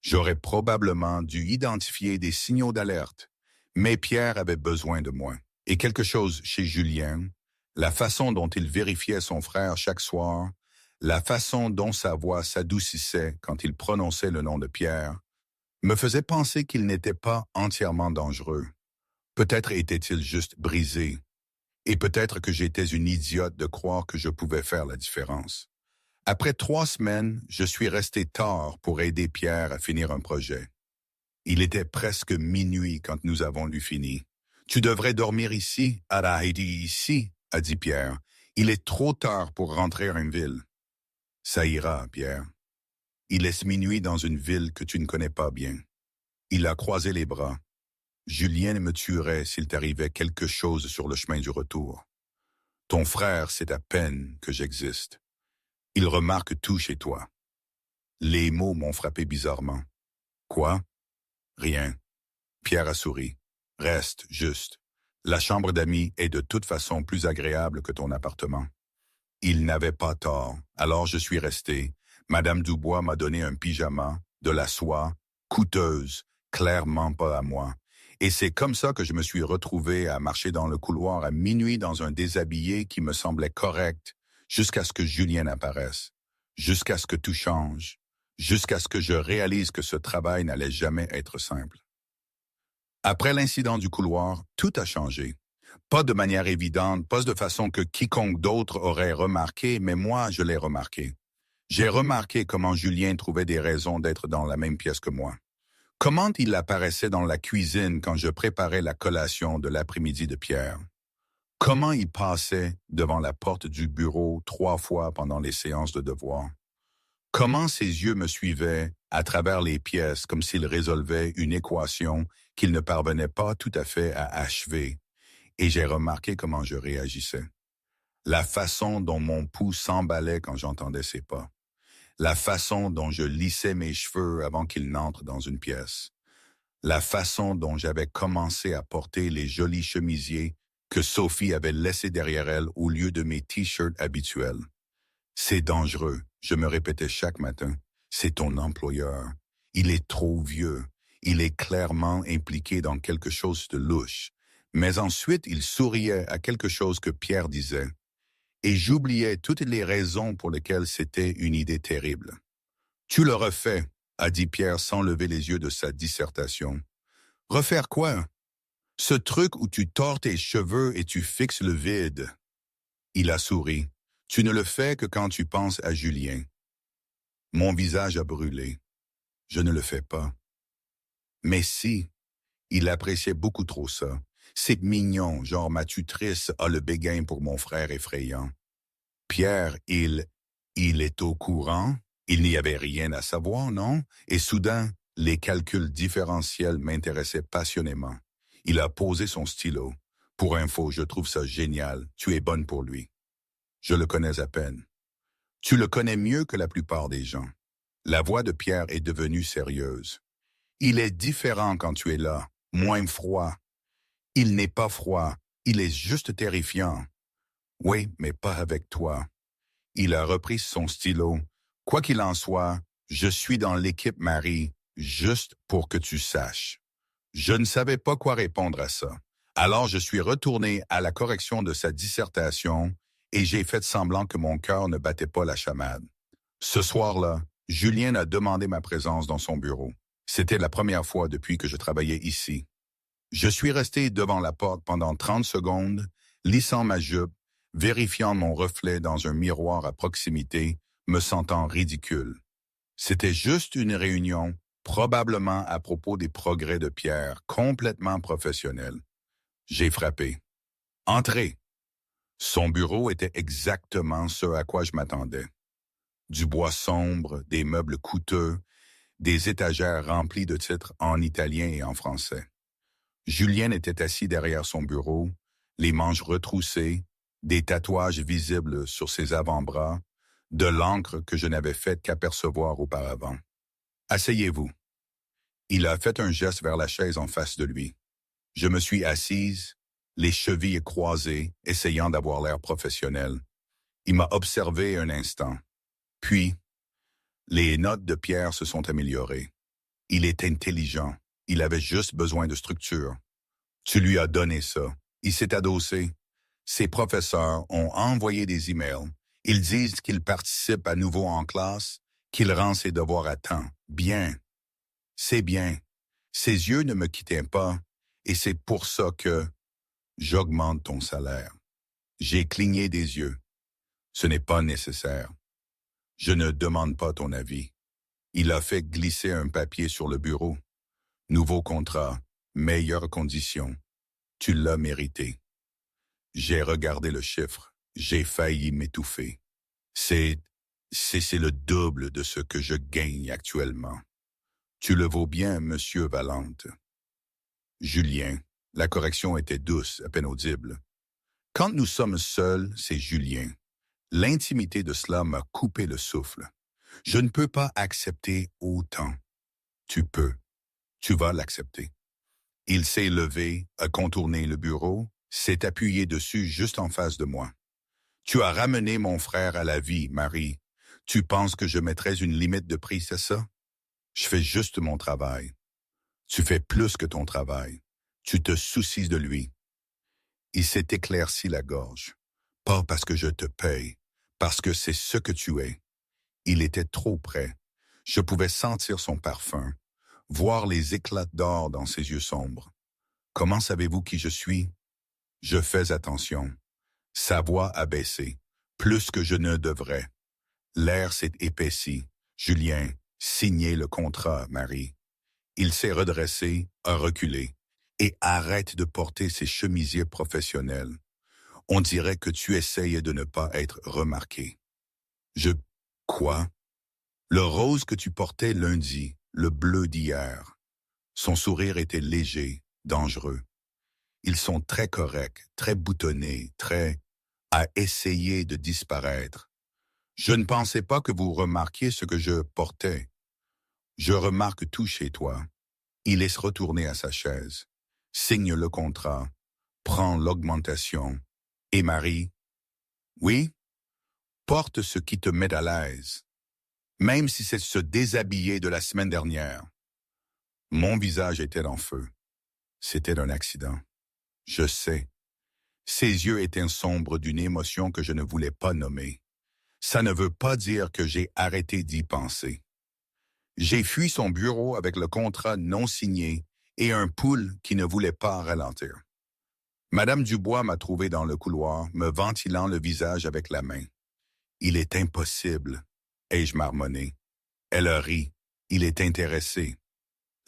J'aurais probablement dû identifier des signaux d'alerte. Mais Pierre avait besoin de moi. Et quelque chose chez Julien, la façon dont il vérifiait son frère chaque soir, la façon dont sa voix s'adoucissait quand il prononçait le nom de Pierre, me faisait penser qu'il n'était pas entièrement dangereux. Peut-être était-il juste brisé. Et peut-être que j'étais une idiote de croire que je pouvais faire la différence. Après 3 semaines, je suis resté tard pour aider Pierre à finir un projet. Il était presque minuit quand nous avons eu fini. « Tu devrais dormir ici, ici, a dit Pierre. Il est trop tard pour rentrer en ville. » Ça ira, Pierre. Il est minuit dans une ville que tu ne connais pas bien. Il a croisé les bras. Julien me tuerait s'il t'arrivait quelque chose sur le chemin du retour. Ton frère sait à peine que j'existe. Il remarque tout chez toi. Les mots m'ont frappé bizarrement. Quoi? Rien. Pierre a souri. Reste, juste. La chambre d'amis est de toute façon plus agréable que ton appartement. Il n'avait pas tort, alors je suis resté. Madame Dubois m'a donné un pyjama, de la soie, coûteuse, clairement pas à moi. Et c'est comme ça que je me suis retrouvé à marcher dans le couloir à minuit dans un déshabillé qui me semblait correct, jusqu'à ce que Julien apparaisse, jusqu'à ce que tout change, jusqu'à ce que je réalise que ce travail n'allait jamais être simple. Après l'incident du couloir, tout a changé. Pas de manière évidente, pas de façon que quiconque d'autre aurait remarqué, mais moi, je l'ai remarqué. J'ai remarqué comment Julien trouvait des raisons d'être dans la même pièce que moi. Comment il apparaissait dans la cuisine quand je préparais la collation de l'après-midi de Pierre. Comment il passait devant la porte du bureau 3 fois pendant les séances de devoirs. Comment ses yeux me suivaient à travers les pièces comme s'il résolvait une équation qu'il ne parvenait pas tout à fait à achever. Et j'ai remarqué comment je réagissais. La façon dont mon pouls s'emballait quand j'entendais ses pas. La façon dont je lissais mes cheveux avant qu'ils n'entrent dans une pièce. La façon dont j'avais commencé à porter les jolis chemisiers que Sophie avait laissés derrière elle au lieu de mes t-shirts habituels. C'est dangereux, je me répétais chaque matin. C'est ton employeur. Il est trop vieux. Il est clairement impliqué dans quelque chose de louche. Mais ensuite, il souriait à quelque chose que Pierre disait. Et j'oubliais toutes les raisons pour lesquelles c'était une idée terrible. « Tu le refais », a dit Pierre sans lever les yeux de sa dissertation. « Refaire quoi? Ce truc où tu tords tes cheveux et tu fixes le vide. » Il a souri. « Tu ne le fais que quand tu penses à Julien. » Mon visage a brûlé. Je ne le fais pas. Mais si, il appréciait beaucoup trop ça. C'est mignon, genre ma tutrice a le béguin pour mon frère effrayant. Pierre, il est au courant. Il n'y avait rien à savoir, non? Et soudain, les calculs différentiels m'intéressaient passionnément. Il a posé son stylo. Pour info, je trouve ça génial. Tu es bonne pour lui. Je le connais à peine. Tu le connais mieux que la plupart des gens. La voix de Pierre est devenue sérieuse. Il est différent quand tu es là, moins froid. Il n'est pas froid, il est juste terrifiant. Oui, mais pas avec toi. Il a repris son stylo. Quoi qu'il en soit, je suis dans l'équipe Marie, juste pour que tu saches. Je ne savais pas quoi répondre à ça. Alors je suis retourné à la correction de sa dissertation et j'ai fait semblant que mon cœur ne battait pas la chamade. Ce soir-là, Julien a demandé ma présence dans son bureau. C'était la première fois depuis que je travaillais ici. Je suis resté devant la porte pendant 30 secondes, lissant ma jupe, vérifiant mon reflet dans un miroir à proximité, me sentant ridicule. C'était juste une réunion, probablement à propos des progrès de Pierre, complètement professionnelle. J'ai frappé. « Entrez !» Son bureau était exactement ce à quoi je m'attendais. Du bois sombre, des meubles coûteux, des étagères remplies de titres en italien et en français. Julien était assis derrière son bureau, les manches retroussées, des tatouages visibles sur ses avant-bras, de l'encre que je n'avais fait qu'apercevoir auparavant. « Asseyez-vous. » Il a fait un geste vers la chaise en face de lui. Je me suis assise, les chevilles croisées, essayant d'avoir l'air professionnel. Il m'a observé un instant. Puis, les notes de Pierre se sont améliorées. Il est intelligent. Il avait juste besoin de structure. Tu lui as donné ça. Il s'est adossé. Ses professeurs ont envoyé des emails. Ils disent qu'il participe à nouveau en classe, qu'il rend ses devoirs à temps. Bien. C'est bien. Ses yeux ne me quittaient pas, et c'est pour ça que j'augmente ton salaire. J'ai cligné des yeux. Ce n'est pas nécessaire. Je ne demande pas ton avis. Il a fait glisser un papier sur le bureau. Nouveau contrat, meilleures conditions. Tu l'as mérité. J'ai regardé le chiffre. J'ai failli m'étouffer. C'est le double de ce que je gagne actuellement. Tu le vaux bien, monsieur Valente. Julien. La correction était douce, à peine audible. Quand nous sommes seuls, c'est Julien. L'intimité de cela m'a coupé le souffle. Je ne peux pas accepter autant. Tu peux. Tu vas l'accepter. Il s'est levé, a contourné le bureau, s'est appuyé dessus juste en face de moi. Tu as ramené mon frère à la vie, Marie. Tu penses que je mettrais une limite de prix, c'est ça? Je fais juste mon travail. Tu fais plus que ton travail. Tu te soucies de lui. Il s'est éclairci la gorge. Pas parce que je te paye, parce que c'est ce que tu es. Il était trop près. Je pouvais sentir son parfum, voir les éclats d'or dans ses yeux sombres. Comment savez-vous qui je suis? Je fais attention. Sa voix a baissé, plus que je ne devrais. L'air s'est épaissi. Julien, signez le contrat, Marie. Il s'est redressé, a reculé, et arrête de porter ses chemisiers professionnels. On dirait que tu essayes de ne pas être remarqué. Je... Quoi? Le rose que tu portais lundi, le bleu d'hier. Son sourire était léger, dangereux. Ils sont très corrects, très boutonnés, très... à essayer de disparaître. Je ne pensais pas que vous remarquiez ce que je portais. Je remarque tout chez toi. Il laisse retourner à sa chaise, signe le contrat, prend l'augmentation. Et Marie? Oui? Porte ce qui te met à l'aise, même si c'est se déshabiller de la semaine dernière. Mon visage était en feu. C'était un accident. Je sais. Ses yeux étaient sombres d'une émotion que je ne voulais pas nommer. Ça ne veut pas dire que j'ai arrêté d'y penser. J'ai fui son bureau avec le contrat non signé et un pouls qui ne voulait pas ralentir. Madame Dubois m'a trouvé dans le couloir, me ventilant le visage avec la main. Il est impossible, ai-je marmonné. Elle a ri. Il est intéressé.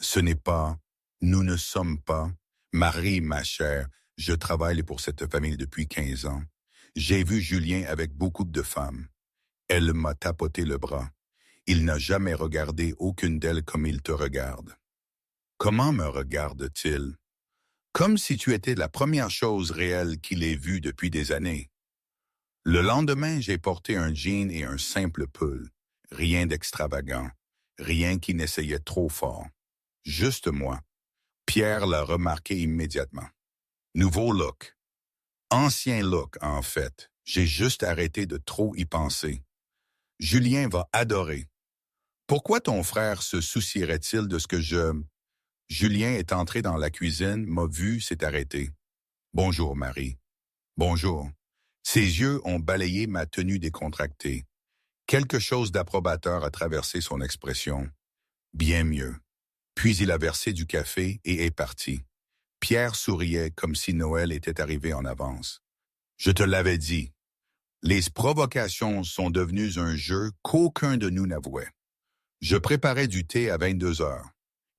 Ce n'est pas, nous ne sommes pas. Marie, ma chère, je travaille pour cette famille depuis 15 ans. J'ai vu Julien avec beaucoup de femmes. Elle m'a tapoté le bras. Il n'a jamais regardé aucune d'elles comme il te regarde. Comment me regarde-t-il? Comme si tu étais la première chose réelle qu'il ait vue depuis des années. Le lendemain, j'ai porté un jean et un simple pull. Rien d'extravagant. Rien qui n'essayait trop fort. Juste moi. Pierre l'a remarqué immédiatement. Nouveau look. Ancien look, en fait. J'ai juste arrêté de trop y penser. Julien va adorer. Pourquoi ton frère se soucierait-il de ce que je... Julien est entré dans la cuisine, m'a vu, s'est arrêté. Bonjour, Marie. Bonjour. Ses yeux ont balayé ma tenue décontractée. Quelque chose d'approbateur a traversé son expression. Bien mieux. Puis il a versé du café et est parti. Pierre souriait comme si Noël était arrivé en avance. Je te l'avais dit. Les provocations sont devenues un jeu qu'aucun de nous n'avouait. Je préparais du thé à 22 heures.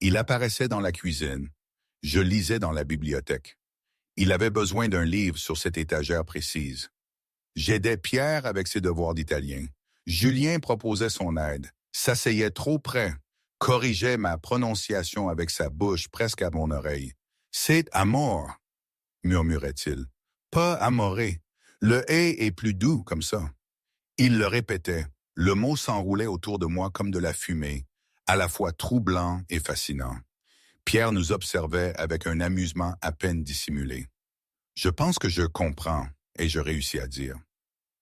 Il apparaissait dans la cuisine. Je lisais dans la bibliothèque. Il avait besoin d'un livre sur cette étagère précise. J'aidais Pierre avec ses devoirs d'italien. Julien proposait son aide, s'asseyait trop près, corrigeait ma prononciation avec sa bouche presque à mon oreille. « C'est amour », murmurait-il. « Pas amoré. Le « et » est plus doux comme ça. » Il le répétait. Le mot s'enroulait autour de moi comme de la fumée, à la fois troublant et fascinant. Pierre nous observait avec un amusement à peine dissimulé. Je pense que je comprends, et je réussis à dire.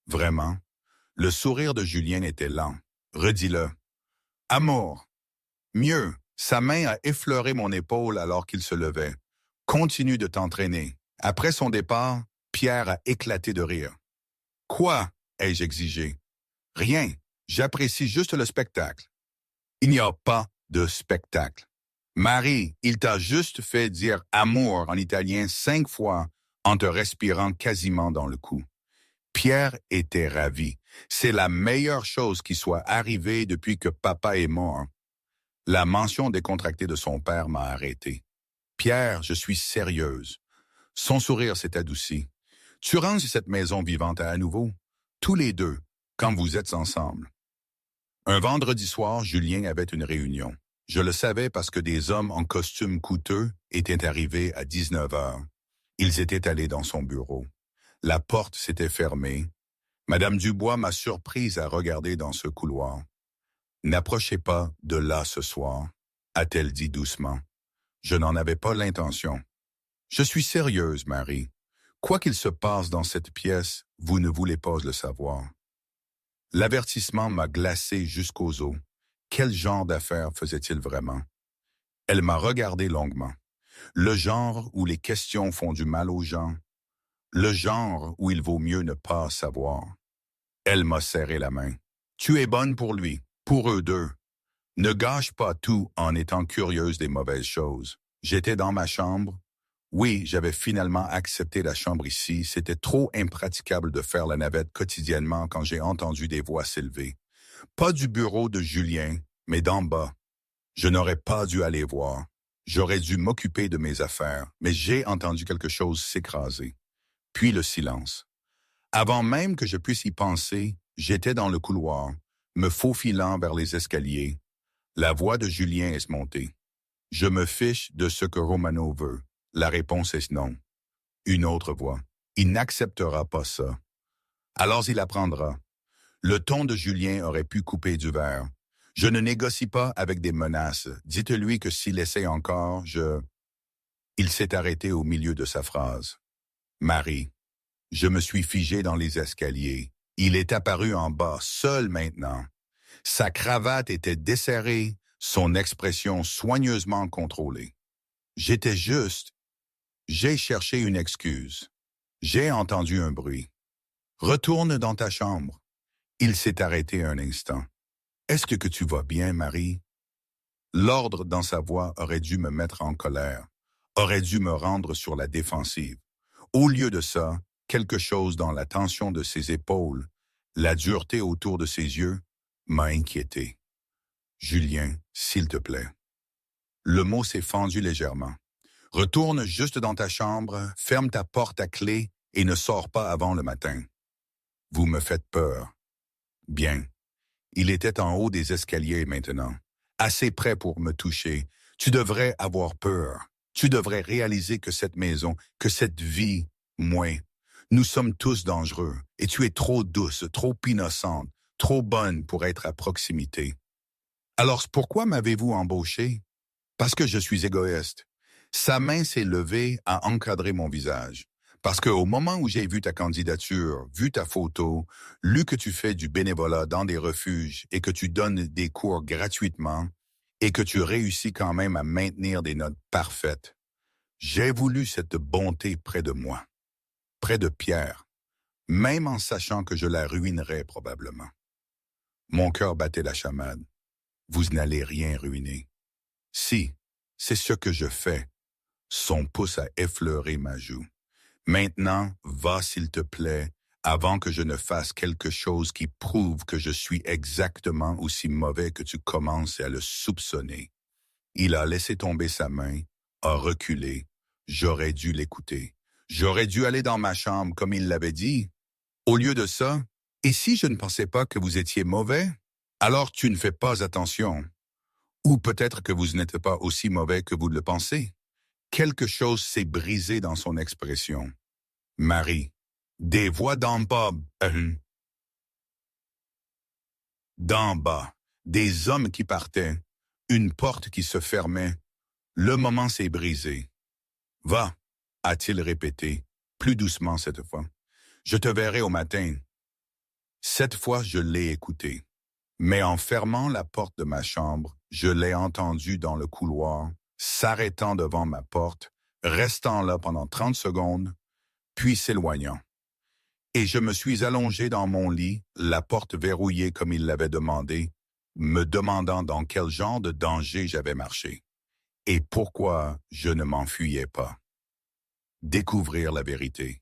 Vraiment, le sourire de Julien était lent. Redis-le. Amour. Mieux, sa main a effleuré mon épaule alors qu'il se levait. Continue de t'entraîner. Après son départ, Pierre a éclaté de rire. Quoi? Ai-je exigé. Rien. J'apprécie juste le spectacle. Il n'y a pas de spectacle. Marie, il t'a juste fait dire amour en italien 5 fois en te respirant quasiment dans le cou. Pierre était ravi. C'est la meilleure chose qui soit arrivée depuis que papa est mort. La mention décontractée de son père m'a arrêté. Pierre, je suis sérieuse. Son sourire s'est adouci. Tu rends cette maison vivante à nouveau, tous les deux, quand vous êtes ensemble. Un vendredi soir, Julien avait une réunion. Je le savais parce que des hommes en costume coûteux étaient arrivés à 19 heures. Ils étaient allés dans son bureau. La porte s'était fermée. Madame Dubois m'a surprise à regarder dans ce couloir. « N'approchez pas de là ce soir », a-t-elle dit doucement. Je n'en avais pas l'intention. « Je suis sérieuse, Marie. Quoi qu'il se passe dans cette pièce, vous ne voulez pas le savoir. » L'avertissement m'a glacé jusqu'aux os. Quel genre d'affaire faisait-il vraiment? Elle m'a regardé longuement. Le genre où les questions font du mal aux gens. Le genre où il vaut mieux ne pas savoir. Elle m'a serré la main. Tu es bonne pour lui, pour eux deux. Ne gâche pas tout en étant curieuse des mauvaises choses. J'étais dans ma chambre. Oui, j'avais finalement accepté la chambre ici. C'était trop impraticable de faire la navette quotidiennement quand j'ai entendu des voix s'élever. Pas du bureau de Julien, mais d'en bas. Je n'aurais pas dû aller voir. J'aurais dû m'occuper de mes affaires, mais j'ai entendu quelque chose s'écraser. Puis le silence. Avant même que je puisse y penser, j'étais dans le couloir, me faufilant vers les escaliers. La voix de Julien est montée. Je me fiche de ce que Romano veut. La réponse est non. Une autre voix. Il n'acceptera pas ça. Alors il apprendra. Le ton de Julien aurait pu couper du verre. Je ne négocie pas avec des menaces. Dites-lui que s'il essaie encore, Il s'est arrêté au milieu de sa phrase. Marie. Je me suis figé dans les escaliers. Il est apparu en bas, seul maintenant. Sa cravate était desserrée, son expression soigneusement contrôlée. J'étais juste. J'ai cherché une excuse. J'ai entendu un bruit. Retourne dans ta chambre. Il s'est arrêté un instant. Est-ce que tu vas bien, Marie? L'ordre dans sa voix aurait dû me mettre en colère, aurait dû me rendre sur la défensive. Au lieu de ça, quelque chose dans la tension de ses épaules, la dureté autour de ses yeux, m'a inquiété. Julien, s'il te plaît. Le mot s'est fendu légèrement. Retourne juste dans ta chambre, ferme ta porte à clé et ne sors pas avant le matin. Vous me faites peur. Bien. Il était en haut des escaliers maintenant, assez près pour me toucher. Tu devrais avoir peur. Tu devrais réaliser que cette maison, que cette vie, moi, nous sommes tous dangereux. Et tu es trop douce, trop innocente, trop bonne pour être à proximité. Alors pourquoi m'avez-vous embauché? Parce que je suis égoïste. Sa main s'est levée à encadrer mon visage. Parce qu'au moment où j'ai vu ta candidature, vu ta photo, lu que tu fais du bénévolat dans des refuges et que tu donnes des cours gratuitement et que tu réussis quand même à maintenir des notes parfaites, j'ai voulu cette bonté près de moi, près de Pierre, même en sachant que je la ruinerais probablement. Mon cœur battait la chamade. Vous n'allez rien ruiner. Si, c'est ce que je fais. Son pouce a effleuré ma joue. Maintenant, va s'il te plaît, avant que je ne fasse quelque chose qui prouve que je suis exactement aussi mauvais que tu commences à le soupçonner. Il a laissé tomber sa main, a reculé. J'aurais dû l'écouter. J'aurais dû aller dans ma chambre comme il l'avait dit. Au lieu de ça, et si je ne pensais pas que vous étiez mauvais? Alors tu ne fais pas attention. Ou peut-être que vous n'êtes pas aussi mauvais que vous le pensez. Quelque chose s'est brisé dans son expression. Marie. Des voix d'en bas. D'en bas. Des hommes qui partaient. Une porte qui se fermait. Le moment s'est brisé. Va, a-t-il répété, plus doucement cette fois. Je te verrai au matin. Cette fois, je l'ai écouté. Mais en fermant la porte de ma chambre, je l'ai entendu dans le couloir, s'arrêtant devant ma porte, restant là pendant 30 secondes, puis s'éloignant. Et je me suis allongé dans mon lit, la porte verrouillée comme il l'avait demandé, me demandant dans quel genre de danger j'avais marché. Et pourquoi je ne m'enfuyais pas. Découvrir la vérité.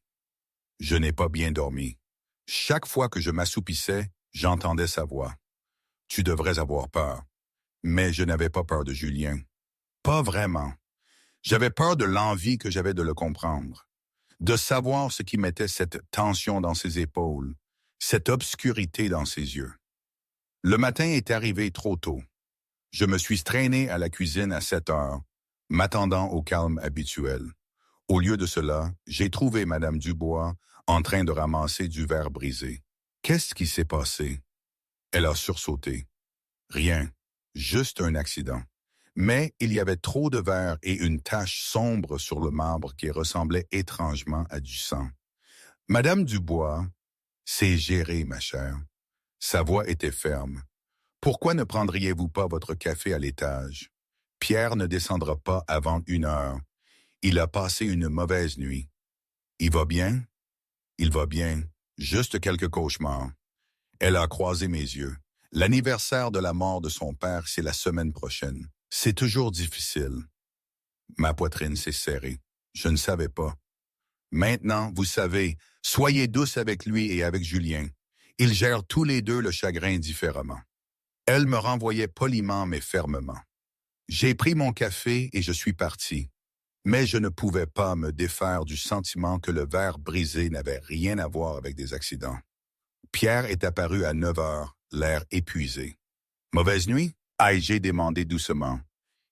Je n'ai pas bien dormi. Chaque fois que je m'assoupissais, j'entendais sa voix. Tu devrais avoir peur. Mais je n'avais pas peur de Julien. Pas vraiment. J'avais peur de l'envie que j'avais de le comprendre, de savoir ce qui mettait cette tension dans ses épaules, cette obscurité dans ses yeux. Le matin est arrivé trop tôt. Je me suis traîné à la cuisine à 7 heures, m'attendant au calme habituel. Au lieu de cela, j'ai trouvé Madame Dubois en train de ramasser du verre brisé. Qu'est-ce qui s'est passé? Elle a sursauté. Rien, juste un accident. Mais il y avait trop de verre et une tache sombre sur le marbre qui ressemblait étrangement à du sang. Madame Dubois, c'est géré, ma chère. Sa voix était ferme. Pourquoi ne prendriez-vous pas votre café à l'étage? Pierre ne descendra pas avant 1 heure. Il a passé une mauvaise nuit. Il va bien? Il va bien. Juste quelques cauchemars. Elle a croisé mes yeux. L'anniversaire de la mort de son père, c'est la semaine prochaine. C'est toujours difficile. Ma poitrine s'est serrée. Je ne savais pas. Maintenant, vous savez, soyez douce avec lui et avec Julien. Ils gèrent tous les deux le chagrin différemment. Elle me renvoyait poliment mais fermement. J'ai pris mon café et je suis parti. Mais je ne pouvais pas me défaire du sentiment que le verre brisé n'avait rien à voir avec des accidents. Pierre est apparu à 9 heures, l'air épuisé. « Mauvaise nuit ?» ai-je demandé doucement.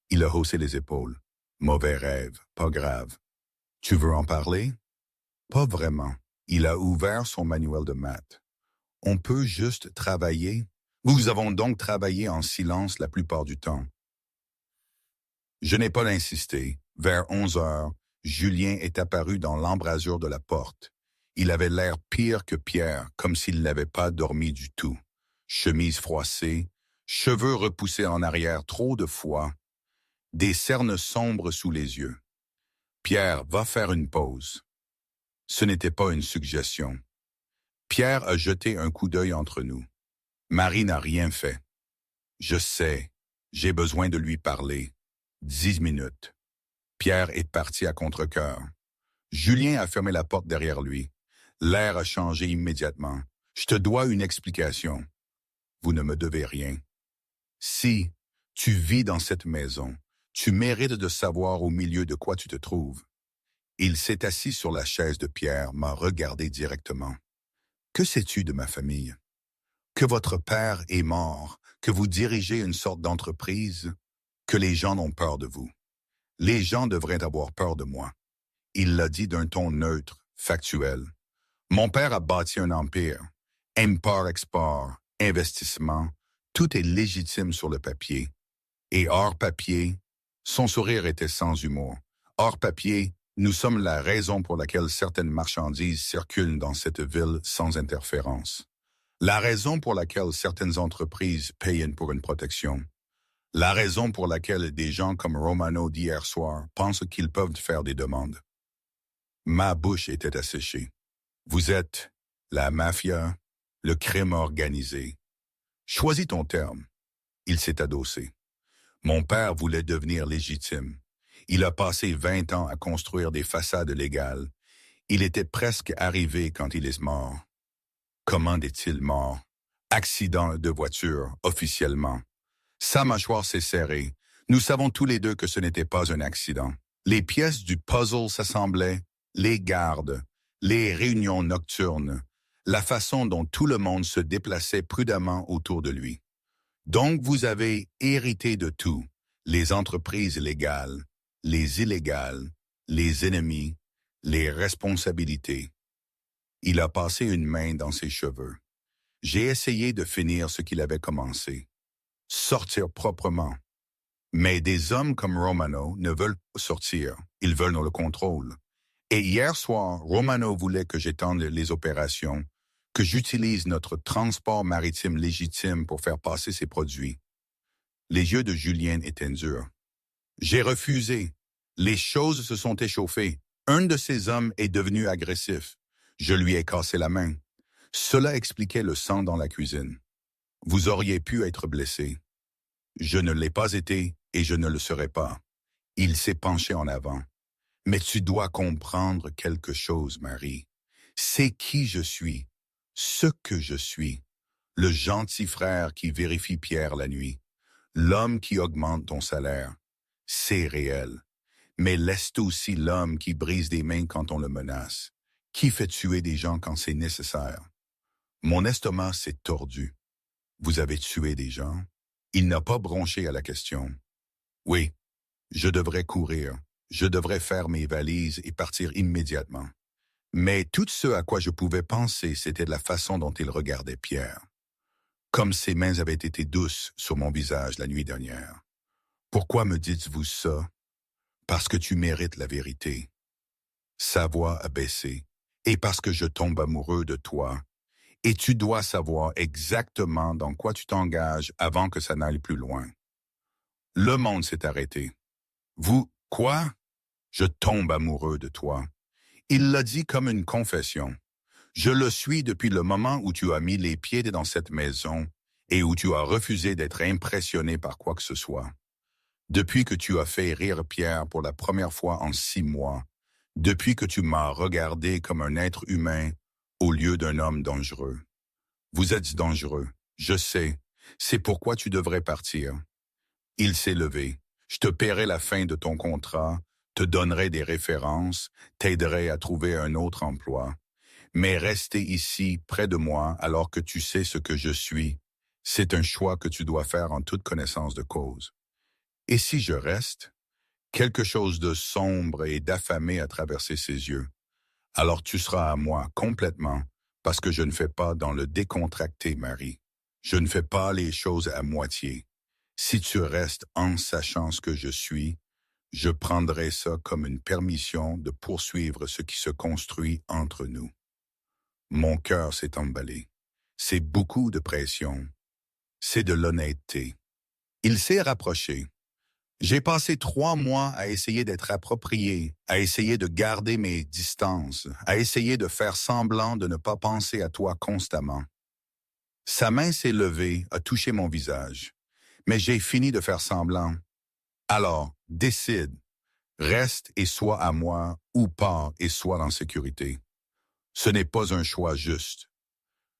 Il a haussé les épaules. « Mauvais rêve, pas grave. Tu veux en parler? » Pas vraiment. Il a ouvert son manuel de maths. « On peut juste travailler. » Nous avons donc travaillé en silence la plupart du temps. Je n'ai pas insisté. Vers 11 heures, Julien est apparu dans l'embrasure de la porte. Il avait l'air pire que Pierre, comme s'il n'avait pas dormi du tout. Chemise froissée, cheveux repoussés en arrière trop de fois, des cernes sombres sous les yeux. Pierre va faire une pause. Ce n'était pas une suggestion. Pierre a jeté un coup d'œil entre nous. Marie n'a rien fait. Je sais, j'ai besoin de lui parler. 10 minutes. Pierre est parti à contre-cœur. Julien a fermé la porte derrière lui. L'air a changé immédiatement. Je te dois une explication. Vous ne me devez rien. Si tu vis dans cette maison, tu mérites de savoir au milieu de quoi tu te trouves. Il s'est assis sur la chaise de Pierre, m'a regardé directement. Que sais-tu de ma famille? Que votre père est mort, que vous dirigez une sorte d'entreprise, que les gens ont peur de vous. Les gens devraient avoir peur de moi. Il l'a dit d'un ton neutre, factuel. Mon père a bâti un empire. Import-export, investissement, tout est légitime sur le papier. Et hors papier, son sourire était sans humour. Hors papier, nous sommes la raison pour laquelle certaines marchandises circulent dans cette ville sans interférence. La raison pour laquelle certaines entreprises payent pour une protection. La raison pour laquelle des gens comme Romano d'hier soir pensent qu'ils peuvent faire des demandes. Ma bouche était asséchée. Vous êtes la mafia, le crime organisé. Choisis ton terme. Il s'est adossé. Mon père voulait devenir légitime. Il a passé 20 ans à construire des façades légales. Il était presque arrivé quand il est mort. Comment est-il mort? Accident de voiture, officiellement. Sa mâchoire s'est serrée. Nous savons tous les deux que ce n'était pas un accident. Les pièces du puzzle s'assemblaient, les gardes, les réunions nocturnes, la façon dont tout le monde se déplaçait prudemment autour de lui. Donc vous avez hérité de tout, les entreprises légales, les illégales, les ennemis, les responsabilités. Il a passé une main dans ses cheveux. J'ai essayé de finir ce qu'il avait commencé. Sortir proprement. Mais des hommes comme Romano ne veulent pas sortir, ils veulent le contrôle. Et hier soir, Romano voulait que j'étende les opérations, que j'utilise notre transport maritime légitime pour faire passer ses produits. Les yeux de Julien étaient durs. J'ai refusé. Les choses se sont échauffées. Un de ces hommes est devenu agressif. Je lui ai cassé la main. Cela expliquait le sang dans la cuisine. Vous auriez pu être blessé. Je ne l'ai pas été et je ne le serai pas. Il s'est penché en avant. Mais tu dois comprendre quelque chose, Marie. C'est qui je suis, ce que je suis, le gentil frère qui vérifie Pierre la nuit, l'homme qui augmente ton salaire. C'est réel. Mais laisse aussi l'homme qui brise des mains quand on le menace, qui fait tuer des gens quand c'est nécessaire. Mon estomac s'est tordu. Vous avez tué des gens? Il n'a pas bronché à la question. Oui, je devrais courir. Je devrais faire mes valises et partir immédiatement. Mais tout ce à quoi je pouvais penser, c'était de la façon dont il regardait Pierre. Comme ses mains avaient été douces sur mon visage la nuit dernière. Pourquoi me dites-vous ça? Parce que tu mérites la vérité. Sa voix a baissé, et parce que je tombe amoureux de toi. Et tu dois savoir exactement dans quoi tu t'engages avant que ça n'aille plus loin. Le monde s'est arrêté. Vous, quoi? Je tombe amoureux de toi. Il l'a dit comme une confession. Je le suis depuis le moment où tu as mis les pieds dans cette maison et où tu as refusé d'être impressionné par quoi que ce soit. Depuis que tu as fait rire Pierre pour la première fois en 6 mois, depuis que tu m'as regardé comme un être humain au lieu d'un homme dangereux. Vous êtes dangereux, je sais, c'est pourquoi tu devrais partir. Il s'est levé. Je te paierai la fin de ton contrat, te donnerai des références, t'aiderai à trouver un autre emploi. Mais rester ici, près de moi, alors que tu sais ce que je suis, c'est un choix que tu dois faire en toute connaissance de cause. Et si je reste? Quelque chose de sombre et d'affamé a traversé ses yeux. Alors tu seras à moi complètement, parce que je ne fais pas dans le décontracté, Marie. Je ne fais pas les choses à moitié. Si tu restes en sachant ce que je suis, je prendrai ça comme une permission de poursuivre ce qui se construit entre nous. Mon cœur s'est emballé. C'est beaucoup de pression. C'est de l'honnêteté. Il s'est rapproché. J'ai passé 3 mois à essayer d'être approprié, à essayer de garder mes distances, à essayer de faire semblant de ne pas penser à toi constamment. Sa main s'est levée, a touché mon visage. Mais j'ai fini de faire semblant. Alors, décide. Reste et sois à moi ou pars et sois en sécurité. Ce n'est pas un choix juste.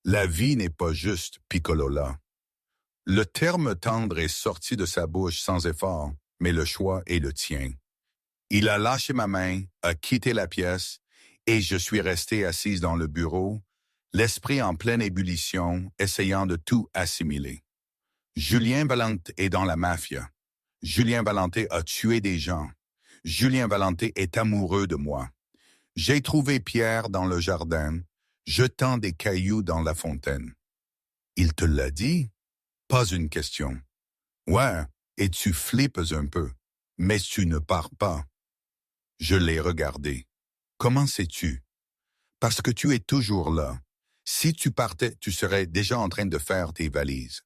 La vie n'est pas juste, Piccolola. Le terme tendre est sorti de sa bouche sans effort, mais le choix est le tien. Il a lâché ma main, a quitté la pièce, et je suis resté assise dans le bureau, l'esprit en pleine ébullition, essayant de tout assimiler. Julien Valente est dans la mafia. Julien Valente a tué des gens. Julien Valente est amoureux de moi. J'ai trouvé Pierre dans le jardin, jetant des cailloux dans la fontaine. Il te l'a dit? Pas une question. Ouais, et tu flippes un peu, mais tu ne pars pas. Je l'ai regardé. Comment sais-tu? Parce que tu es toujours là. Si tu partais, tu serais déjà en train de faire tes valises.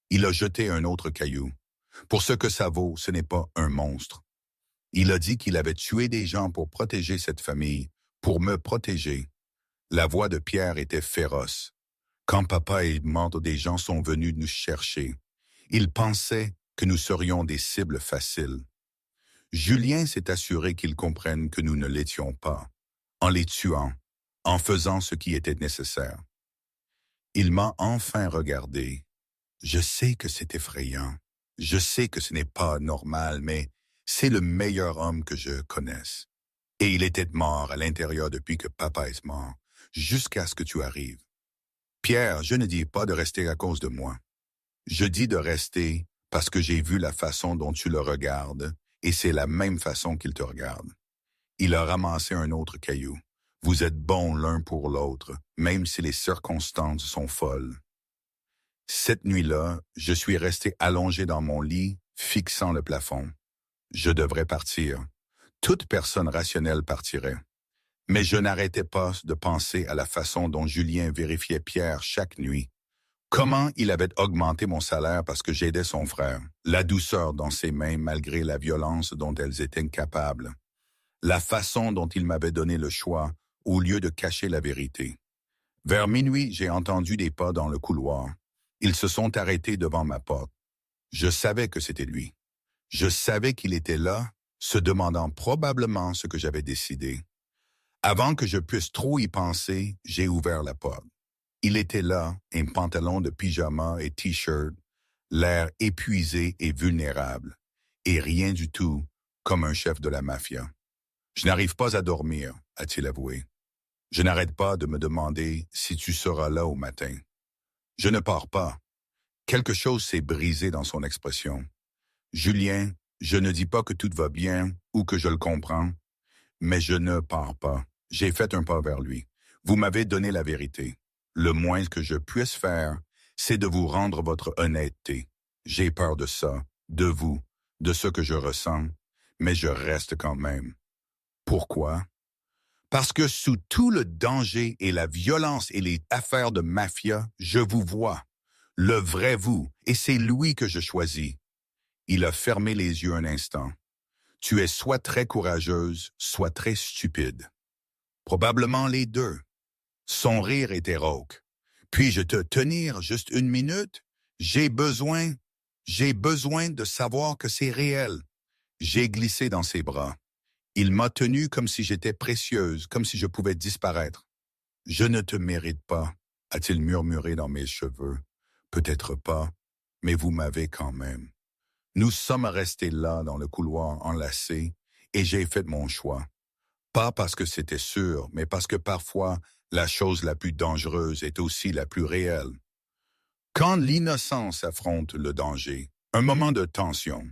Il a jeté un autre caillou. Pour ce que ça vaut, ce n'est pas un monstre. Il a dit qu'il avait tué des gens pour protéger cette famille, pour me protéger. La voix de Pierre était féroce. Quand papa est mort, des gens sont venus nous chercher. Ils pensaient que nous serions des cibles faciles. Julien s'est assuré qu'ils comprennent que nous ne l'étions pas, en les tuant, en faisant ce qui était nécessaire. Il m'a enfin regardé. Je sais que c'est effrayant. Je sais que ce n'est pas normal, mais c'est le meilleur homme que je connaisse. Et il était mort à l'intérieur depuis que papa est mort, jusqu'à ce que tu arrives. Pierre, je ne dis pas de rester à cause de moi. Je dis de rester parce que j'ai vu la façon dont tu le regardes, et c'est la même façon qu'il te regarde. Il a ramassé un autre caillou. Vous êtes bons l'un pour l'autre, même si les circonstances sont folles. Cette nuit-là, je suis resté allongé dans mon lit, fixant le plafond. Je devrais partir. Toute personne rationnelle partirait. Mais je n'arrêtais pas de penser à la façon dont Julien vérifiait Pierre chaque nuit. Comment il avait augmenté mon salaire parce que j'aidais son frère. La douceur dans ses mains malgré la violence dont elles étaient capables. La façon dont il m'avait donné le choix au lieu de cacher la vérité. Vers minuit, j'ai entendu des pas dans le couloir. Ils se sont arrêtés devant ma porte. Je savais que c'était lui. Je savais qu'il était là, se demandant probablement ce que j'avais décidé. Avant que je puisse trop y penser, j'ai ouvert la porte. Il était là, un pantalon de pyjama et t-shirt, l'air épuisé et vulnérable, et rien du tout comme un chef de la mafia. Je n'arrive pas à dormir, a-t-il avoué. Je n'arrête pas de me demander si tu seras là au matin. Je ne pars pas. Quelque chose s'est brisé dans son expression. Julien, je ne dis pas que tout va bien ou que je le comprends, mais je ne pars pas. J'ai fait un pas vers lui. Vous m'avez donné la vérité. Le moins que je puisse faire, c'est de vous rendre votre honnêteté. J'ai peur de ça, de vous, de ce que je ressens, mais je reste quand même. Pourquoi? Parce que sous tout le danger et la violence et les affaires de mafia, je vous vois, le vrai vous, et c'est lui que je choisis. Il a fermé les yeux un instant. Tu es soit très courageuse, soit très stupide. Probablement les deux. Son rire était rauque. Puis-je te tenir juste une minute? J'ai besoin, j'ai besoin de savoir que c'est réel. J'ai glissé dans ses bras. Il m'a tenue comme si j'étais précieuse, comme si je pouvais disparaître. Je ne te mérite pas, a-t-il murmuré dans mes cheveux. Peut-être pas, mais vous m'avez quand même. Nous sommes restés là dans le couloir enlacés et j'ai fait mon choix. Pas parce que c'était sûr, mais parce que parfois, la chose la plus dangereuse est aussi la plus réelle. Quand l'innocence affronte le danger, un moment de tension,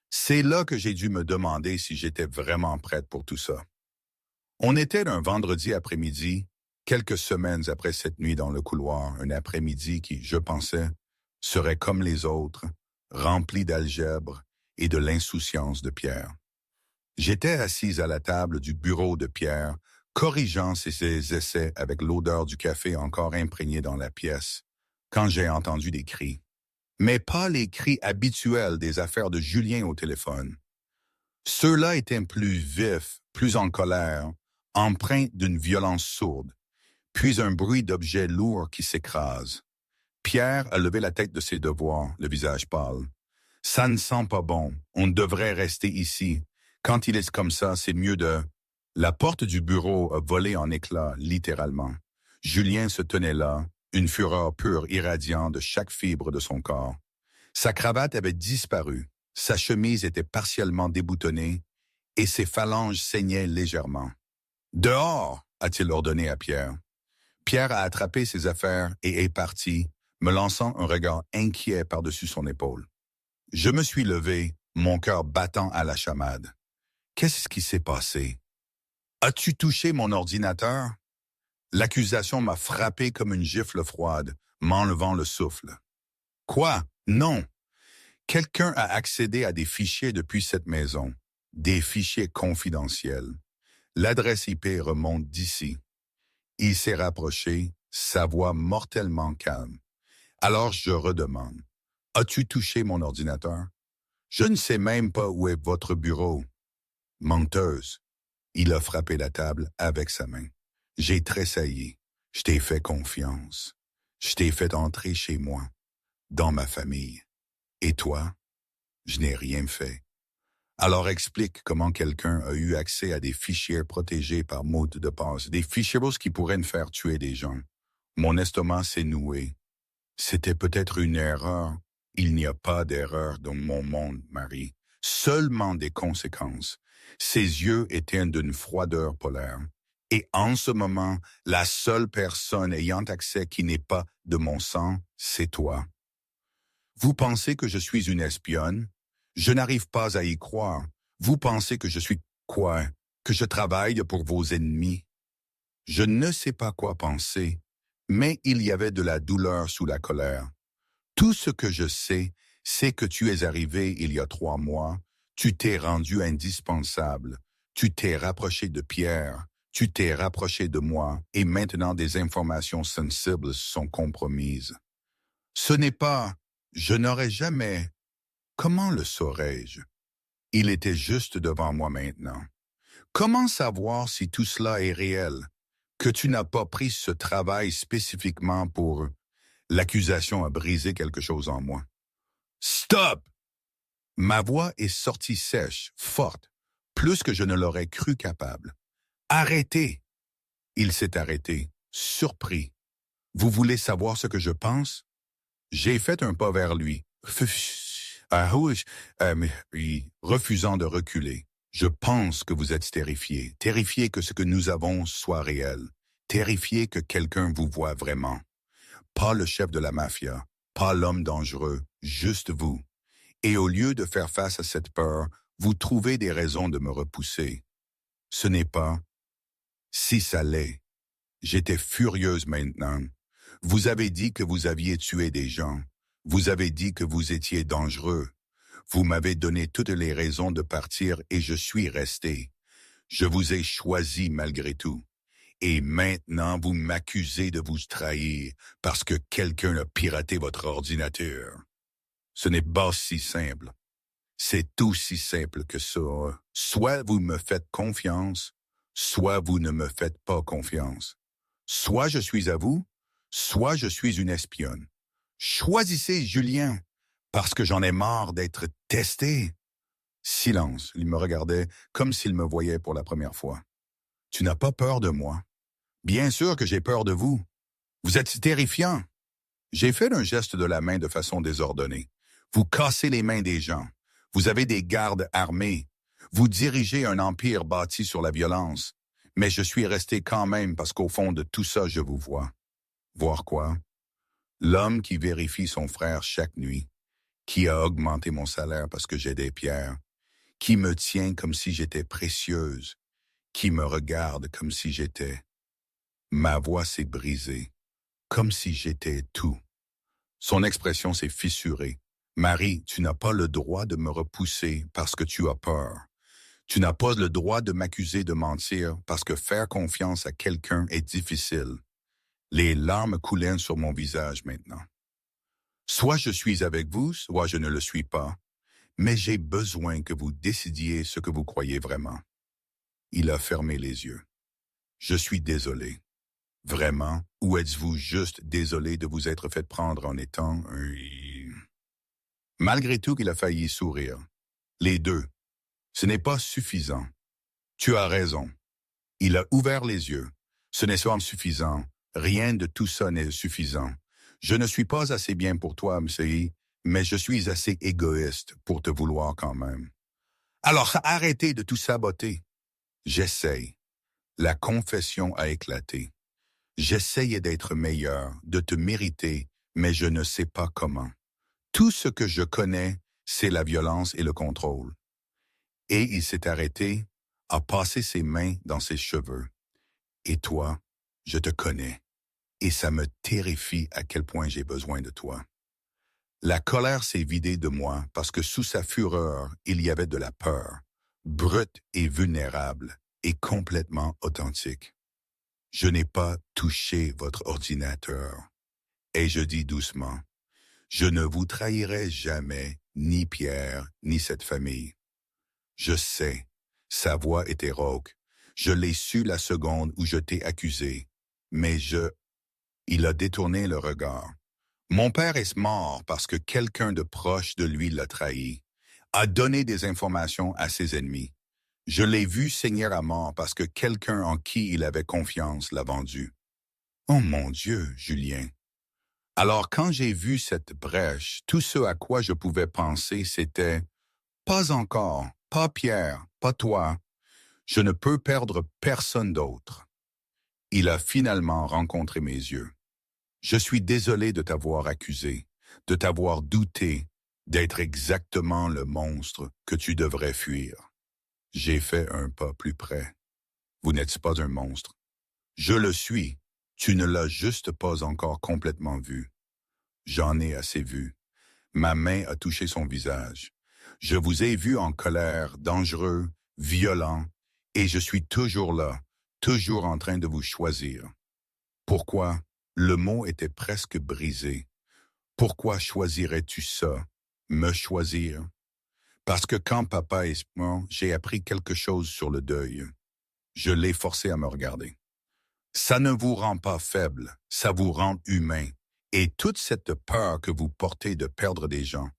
c'est là que j'ai dû me demander si j'étais vraiment prête pour tout ça. On était un vendredi après-midi, quelques semaines après cette nuit dans le couloir, un après-midi qui, je pensais, serait comme les autres, rempli d'algèbre et de l'insouciance de Pierre. J'étais assise à la table du bureau de Pierre, corrigeant ses essais avec l'odeur du café encore imprégnée dans la pièce, quand j'ai entendu des cris. Mais pas les cris habituels des affaires de Julien au téléphone. Ceux-là étaient plus vifs, plus en colère, empreints d'une violence sourde, puis un bruit d'objets lourds qui s'écrasent. Pierre a levé la tête de ses devoirs, le visage pâle. Ça ne sent pas bon, on devrait rester ici. Quand il est comme ça, c'est mieux de... La porte du bureau a volé en éclats, littéralement. Julien se tenait là, une fureur pure irradiant de chaque fibre de son corps. Sa cravate avait disparu, sa chemise était partiellement déboutonnée et ses phalanges saignaient légèrement. « Dehors !» a-t-il ordonné à Pierre. Pierre a attrapé ses affaires et est parti, me lançant un regard inquiet par-dessus son épaule. Je me suis levé, mon cœur battant à la chamade. Qu'est-ce qui s'est passé? As-tu touché mon ordinateur? L'accusation m'a frappé comme une gifle froide, m'enlevant le souffle. Quoi? Non. Quelqu'un a accédé à des fichiers depuis cette maison, des fichiers confidentiels. L'adresse IP remonte d'ici. Il s'est rapproché, sa voix mortellement calme. Alors je redemande. As-tu touché mon ordinateur? Je ne sais même pas où est votre bureau. Menteuse. Il a frappé la table avec sa main. J'ai tressailli. Je t'ai fait confiance. Je t'ai fait entrer chez moi, dans ma famille. Et toi? Je n'ai rien fait. Alors explique comment quelqu'un a eu accès à des fichiers protégés par mot de passe, des fichiers qui pourraient me faire tuer des gens. Mon estomac s'est noué. C'était peut-être une erreur. Il n'y a pas d'erreur dans mon monde, Marie. Seulement des conséquences. Ses yeux étaient d'une froideur polaire. Et en ce moment, la seule personne ayant accès qui n'est pas de mon sang, c'est toi. Vous pensez que je suis une espionne? Je n'arrive pas à y croire. Vous pensez que je suis quoi? Que je travaille pour vos ennemis? Je ne sais pas quoi penser, mais il y avait de la douleur sous la colère. Tout ce que je sais, c'est que tu es arrivé il y a 3 mois, tu t'es rendu indispensable, tu t'es rapproché de Pierre, tu t'es rapproché de moi, et maintenant des informations sensibles sont compromises. Ce n'est pas, je n'aurais jamais, comment le saurais-je? Il était juste devant moi maintenant. Comment savoir si tout cela est réel, que tu n'as pas pris ce travail spécifiquement pour... L'accusation a brisé quelque chose en moi. Stop! Ma voix est sortie sèche, forte, plus que je ne l'aurais cru capable. Arrêtez! Il s'est arrêté, surpris. Vous voulez savoir ce que je pense? J'ai fait un pas vers lui, refusant de reculer. Je pense que vous êtes terrifié, terrifié que ce que nous avons soit réel, terrifié que quelqu'un vous voie vraiment. Pas le chef de la mafia, pas l'homme dangereux, juste vous. Et au lieu de faire face à cette peur, vous trouvez des raisons de me repousser. Ce n'est pas. Si ça l'est. J'étais furieuse maintenant. Vous avez dit que vous aviez tué des gens. Vous avez dit que vous étiez dangereux. Vous m'avez donné toutes les raisons de partir et je suis resté. Je vous ai choisi malgré tout. Et maintenant, vous m'accusez de vous trahir parce que quelqu'un a piraté votre ordinateur. Ce n'est pas si simple. C'est aussi simple que ça. Soit vous me faites confiance, soit vous ne me faites pas confiance. Soit je suis à vous, soit je suis une espionne. Choisissez Julien, parce que j'en ai marre d'être testé. Silence. Il me regardait comme s'il me voyait pour la première fois. Tu n'as pas peur de moi? Bien sûr que j'ai peur de vous. Vous êtes terrifiant. J'ai fait un geste de la main de façon désordonnée. Vous cassez les mains des gens. Vous avez des gardes armés. Vous dirigez un empire bâti sur la violence. Mais je suis resté quand même parce qu'au fond de tout ça, je vous vois. Voir quoi? L'homme qui vérifie son frère chaque nuit, qui a augmenté mon salaire parce que j'ai des pierres, qui me tient comme si j'étais précieuse, qui me regarde comme si j'étais. Ma voix s'est brisée, comme si j'étais tout. Son expression s'est fissurée. Marie, tu n'as pas le droit de me repousser parce que tu as peur. Tu n'as pas le droit de m'accuser de mentir parce que faire confiance à quelqu'un est difficile. Les larmes coulaient sur mon visage maintenant. Soit je suis avec vous, soit je ne le suis pas. Mais j'ai besoin que vous décidiez ce que vous croyez vraiment. Il a fermé les yeux. Je suis désolé. Vraiment? Ou êtes-vous juste désolé de vous être fait prendre en étant un... Malgré tout, il a failli sourire. Les deux. Ce n'est pas suffisant. Tu as raison. Il a ouvert les yeux. Ce n'est pas suffisant. Rien de tout ça n'est suffisant. Je ne suis pas assez bien pour toi, monsieur, mais je suis assez égoïste pour te vouloir quand même. Alors, arrêtez de tout saboter. J'essaye. La confession a éclaté. J'essayais d'être meilleur, de te mériter, mais je ne sais pas comment. Tout ce que je connais, c'est la violence et le contrôle. Et il s'est arrêté, a passé ses mains dans ses cheveux. Et toi, je te connais. Et ça me terrifie à quel point j'ai besoin de toi. La colère s'est vidée de moi parce que sous sa fureur, il y avait de la peur, brute et vulnérable, et complètement authentique. Je n'ai pas touché votre ordinateur. Et je dis doucement, je ne vous trahirai jamais, ni Pierre, ni cette famille. Je sais, sa voix était rauque. Je l'ai su la seconde où je t'ai accusé. Mais il a détourné le regard. Mon père est mort parce que quelqu'un de proche de lui l'a trahi, a donné des informations à ses ennemis. Je l'ai vu saigner à mort parce que quelqu'un en qui il avait confiance l'a vendu. Oh mon Dieu, Julien. Alors quand j'ai vu cette brèche, tout ce à quoi je pouvais penser, c'était « Pas encore, pas Pierre, pas toi. Je ne peux perdre personne d'autre. » Il a finalement rencontré mes yeux. Je suis désolé de t'avoir accusé, de t'avoir douté, d'être exactement le monstre que tu devrais fuir. J'ai fait un pas plus près. Vous n'êtes pas un monstre. Je le suis. Tu ne l'as juste pas encore complètement vu. J'en ai assez vu. Ma main a touché son visage. Je vous ai vu en colère, dangereux, violent, et je suis toujours là, toujours en train de vous choisir. Pourquoi? Le mot était presque brisé. Pourquoi choisirais-tu ça? Me choisir? Parce que quand papa est mort, j'ai appris quelque chose sur le deuil. Je l'ai forcé à me regarder. Ça ne vous rend pas faible, ça vous rend humain. Et toute cette peur que vous portez de perdre des gens,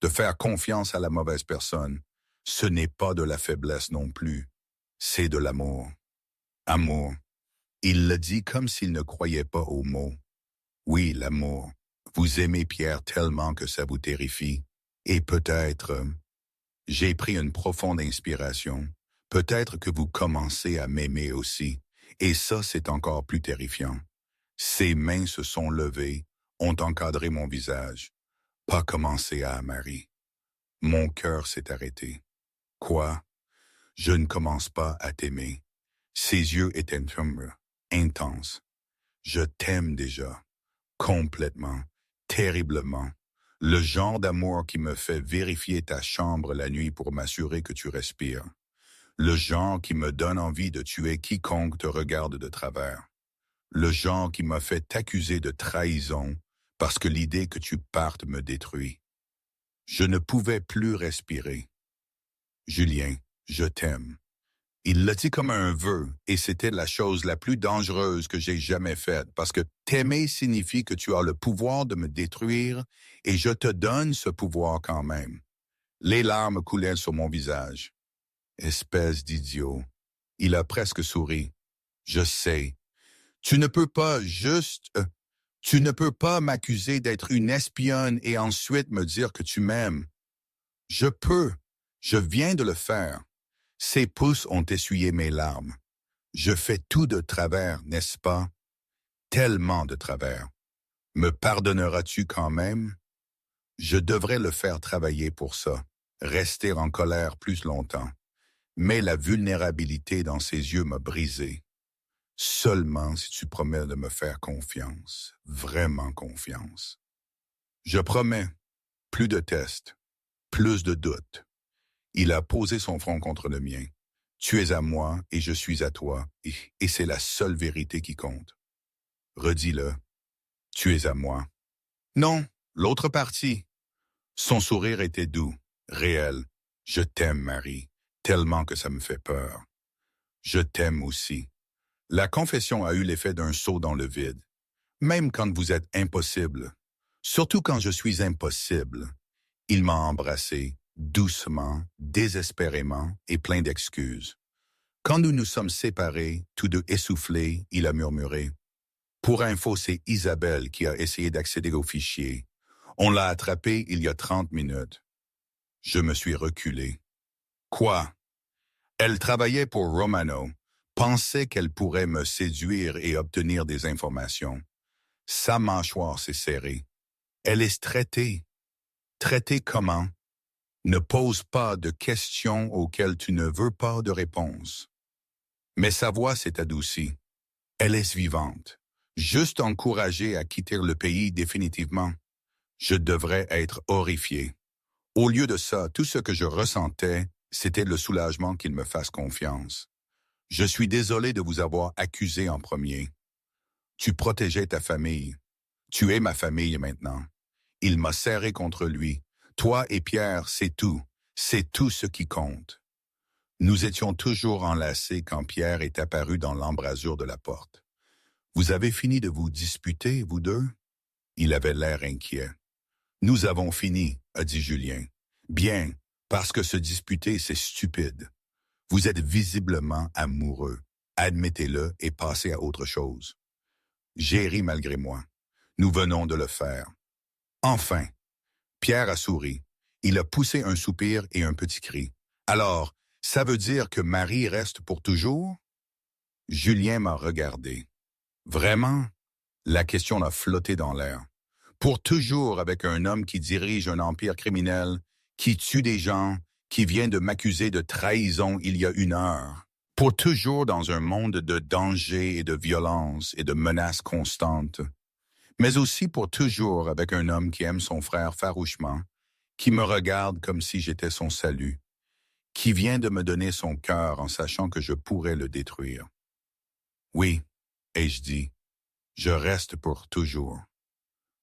de faire confiance à la mauvaise personne, ce n'est pas de la faiblesse non plus, c'est de l'amour. Amour. Il le dit comme s'il ne croyait pas aux mots. Oui, l'amour. Vous aimez Pierre tellement que ça vous terrifie. Et peut-être, j'ai pris une profonde inspiration. Peut-être que vous commencez à m'aimer aussi. Et ça, c'est encore plus terrifiant. Ses mains se sont levées, ont encadré mon visage. Pas commencé à Marie. Mon cœur s'est arrêté. Quoi? Je ne commence pas à t'aimer. Ses yeux étaient intenses. Je t'aime déjà. Complètement. Terriblement. Le genre d'amour qui me fait vérifier ta chambre la nuit pour m'assurer que tu respires. Le genre qui me donne envie de tuer quiconque te regarde de travers. Le genre qui m'a fait t'accuser de trahison parce que l'idée que tu partes me détruit. Je ne pouvais plus respirer. Julien, je t'aime. Il l'a dit comme un vœu, et c'était la chose la plus dangereuse que j'ai jamais faite, parce que t'aimer signifie que tu as le pouvoir de me détruire, et je te donne ce pouvoir quand même. Les larmes coulaient sur mon visage. Espèce d'idiot. Il a presque souri. Je sais. Tu ne peux pas tu ne peux pas m'accuser d'être une espionne et ensuite me dire que tu m'aimes. Je peux. Je viens de le faire. Ses pouces ont essuyé mes larmes. Je fais tout de travers, n'est-ce pas? Tellement de travers. Me pardonneras-tu quand même? Je devrais le faire travailler pour ça, rester en colère plus longtemps. Mais la vulnérabilité dans ses yeux m'a brisé. Seulement si tu promets de me faire confiance, vraiment confiance. Je promets, plus de tests, plus de doutes. Il a posé son front contre le mien. Tu es à moi et je suis à toi, et c'est la seule vérité qui compte. Redis-le. Tu es à moi. Non, l'autre partie. Son sourire était doux, réel. Je t'aime, Marie, tellement que ça me fait peur. Je t'aime aussi. La confession a eu l'effet d'un saut dans le vide. Même quand vous êtes impossible. Surtout quand je suis impossible. Il m'a embrassé, doucement, désespérément et plein d'excuses. Quand nous nous sommes séparés, tous deux essoufflés, il a murmuré. Pour info, c'est Isabelle qui a essayé d'accéder au fichier. On l'a attrapée il y a 30 minutes. Je me suis reculé. Quoi? Elle travaillait pour Romano, pensait qu'elle pourrait me séduire et obtenir des informations. Sa mâchoire s'est serrée. Elle est traitée. Traitée comment? Ne pose pas de questions auxquelles tu ne veux pas de réponse. Mais sa voix s'est adoucie. Elle est vivante. Juste encouragée à quitter le pays définitivement. Je devrais être horrifié. Au lieu de ça, tout ce que je ressentais, c'était le soulagement qu'il me fasse confiance. Je suis désolé de vous avoir accusé en premier. Tu protégeais ta famille. Tu es ma famille maintenant. Il m'a serré contre lui. Toi et Pierre, c'est tout. C'est tout ce qui compte. Nous étions toujours enlacés quand Pierre est apparu dans l'embrasure de la porte. Vous avez fini de vous disputer, vous deux? Il avait l'air inquiet. Nous avons fini, a dit Julien. Bien, parce que se disputer, c'est stupide. Vous êtes visiblement amoureux. Admettez-le et passez à autre chose. J'ai ri malgré moi. Nous venons de le faire. Enfin, Pierre a souri. Il a poussé un soupir et un petit cri. Alors, ça veut dire que Marie reste pour toujours? Julien m'a regardé. Vraiment? La question a flotté dans l'air. Pour toujours avec un homme qui dirige un empire criminel, qui tue des gens, qui vient de m'accuser de trahison il y a 1 heure. Pour toujours dans un monde de danger et de violence et de menaces constantes. Mais aussi pour toujours avec un homme qui aime son frère farouchement, qui me regarde comme si j'étais son salut, qui vient de me donner son cœur en sachant que je pourrais le détruire. Oui, ai-je dit, je reste pour toujours.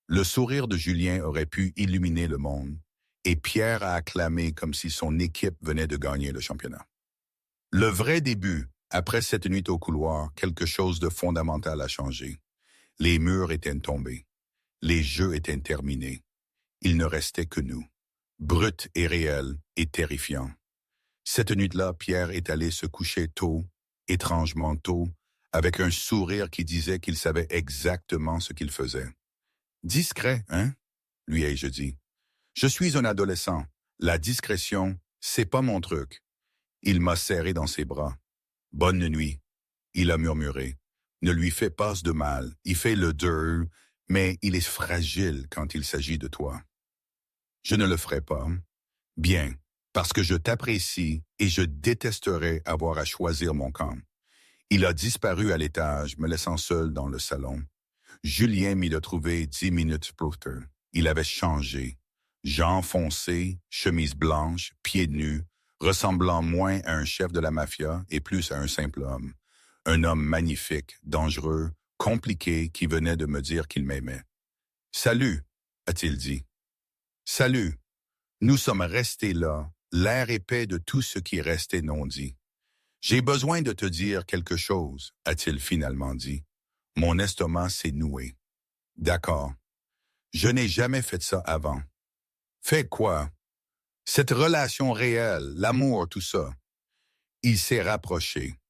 Le sourire de Julien aurait pu illuminer le monde, et Pierre a acclamé comme si son équipe venait de gagner le championnat. Le vrai début, après cette nuit au couloir, quelque chose de fondamental a changé. Les murs étaient tombés. Les jeux étaient terminés. Il ne restait que nous. Brut et réel et terrifiant. Cette nuit-là, Pierre est allé se coucher tôt, étrangement tôt, avec un sourire qui disait qu'il savait exactement ce qu'il faisait. Discret, hein? Lui ai-je dit. Je suis un adolescent. La discrétion, c'est pas mon truc. Il m'a serré dans ses bras. Bonne nuit. Il a murmuré. Ne lui fais pas de mal. Il fait le dur, mais il est fragile quand il s'agit de toi. Je ne le ferai pas. Bien, parce que je t'apprécie et je détesterais avoir à choisir mon camp. Il a disparu à l'étage, me laissant seul dans le salon. Julien m'y a trouvé 10 minutes plus tard. Il avait changé. Jean foncé, chemise blanche, pieds nus, ressemblant moins à un chef de la mafia et plus à un simple homme. Un homme magnifique, dangereux, compliqué qui venait de me dire qu'il m'aimait. « Salut », a-t-il dit. « Salut. Nous sommes restés là, l'air épais de tout ce qui restait non dit. J'ai besoin de te dire quelque chose, a-t-il finalement dit. Mon estomac s'est noué. D'accord. Je n'ai jamais fait ça avant. Fait quoi? Cette relation réelle, l'amour, tout ça. Il s'est rapproché.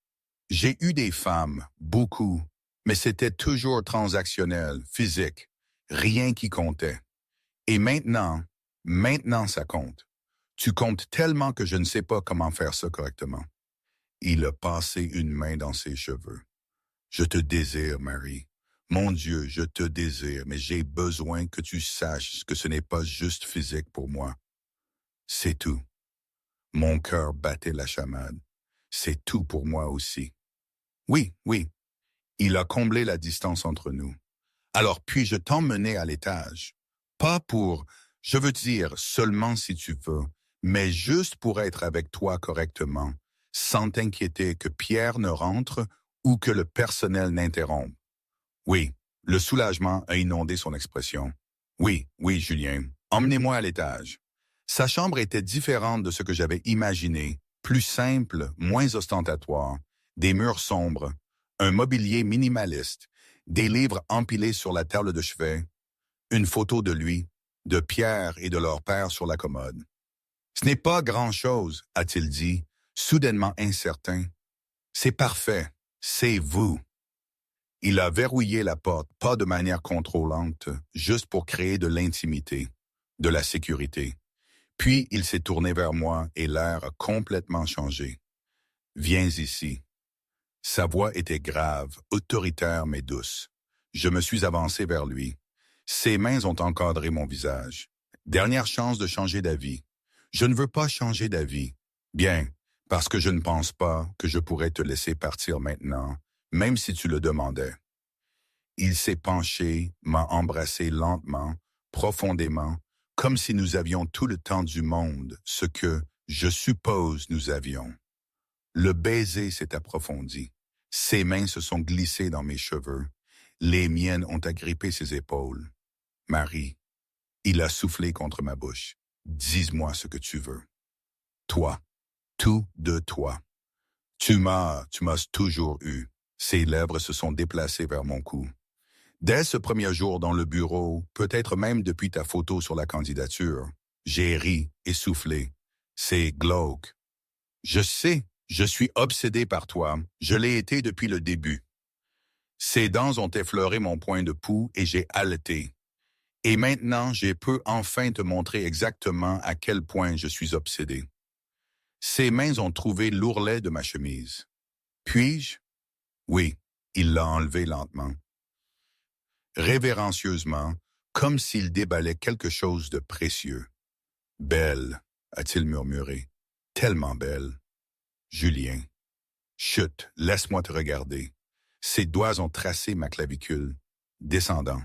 J'ai eu des femmes, beaucoup, mais c'était toujours transactionnel, physique, rien qui comptait. Et maintenant ça compte. Tu comptes tellement que je ne sais pas comment faire ça correctement. Il a passé une main dans ses cheveux. Je te désire, Marie. Mon Dieu, je te désire, mais j'ai besoin que tu saches que ce n'est pas juste physique pour moi. C'est tout. Mon cœur battait la chamade. C'est tout pour moi aussi. Oui, oui. Il a comblé la distance entre nous. Alors puis-je t'emmener à l'étage? Pas pour, je veux dire, seulement si tu veux, mais juste pour être avec toi correctement, sans t'inquiéter que Pierre ne rentre ou que le personnel n'interrompe. Oui, le soulagement a inondé son expression. Oui, oui, Julien, emmenez-moi à l'étage. Sa chambre était différente de ce que j'avais imaginé, plus simple, moins ostentatoire, des murs sombres, un mobilier minimaliste, des livres empilés sur la table de chevet, une photo de lui, de Pierre et de leur père sur la commode. Ce n'est pas grand-chose, a-t-il dit, soudainement incertain. C'est parfait, c'est vous. Il a verrouillé la porte, pas de manière contrôlante, juste pour créer de l'intimité, de la sécurité. Puis il s'est tourné vers moi et l'air a complètement changé. Viens ici. Sa voix était grave, autoritaire mais douce. Je me suis avancé vers lui. Ses mains ont encadré mon visage. Dernière chance de changer d'avis. Je ne veux pas changer d'avis. Bien, parce que je ne pense pas que je pourrais te laisser partir maintenant, même si tu le demandais. Il s'est penché, m'a embrassé lentement, profondément, comme si nous avions tout le temps du monde, ce que, je suppose, nous avions. Le baiser s'est approfondi. Ses mains se sont glissées dans mes cheveux. Les miennes ont agrippé ses épaules. Marie, il a soufflé contre ma bouche. Dis-moi ce que tu veux. Toi, tout de toi. Tu m'as toujours eu. Ses lèvres se sont déplacées vers mon cou. Dès ce premier jour dans le bureau, peut-être même depuis ta photo sur la candidature, j'ai ri, essoufflé. C'est glauque. Je sais, je suis obsédé par toi. Je l'ai été depuis le début. Ses dents ont effleuré mon point de pouls et j'ai haleté. Et maintenant, je peux enfin te montrer exactement à quel point je suis obsédé. Ses mains ont trouvé l'ourlet de ma chemise. Puis-je? Oui, il l'a enlevé lentement. Révérencieusement, comme s'il déballait quelque chose de précieux. Belle, a-t-il murmuré. Tellement belle. Julien. Chut, laisse-moi te regarder. Ses doigts ont tracé ma clavicule. Descendant.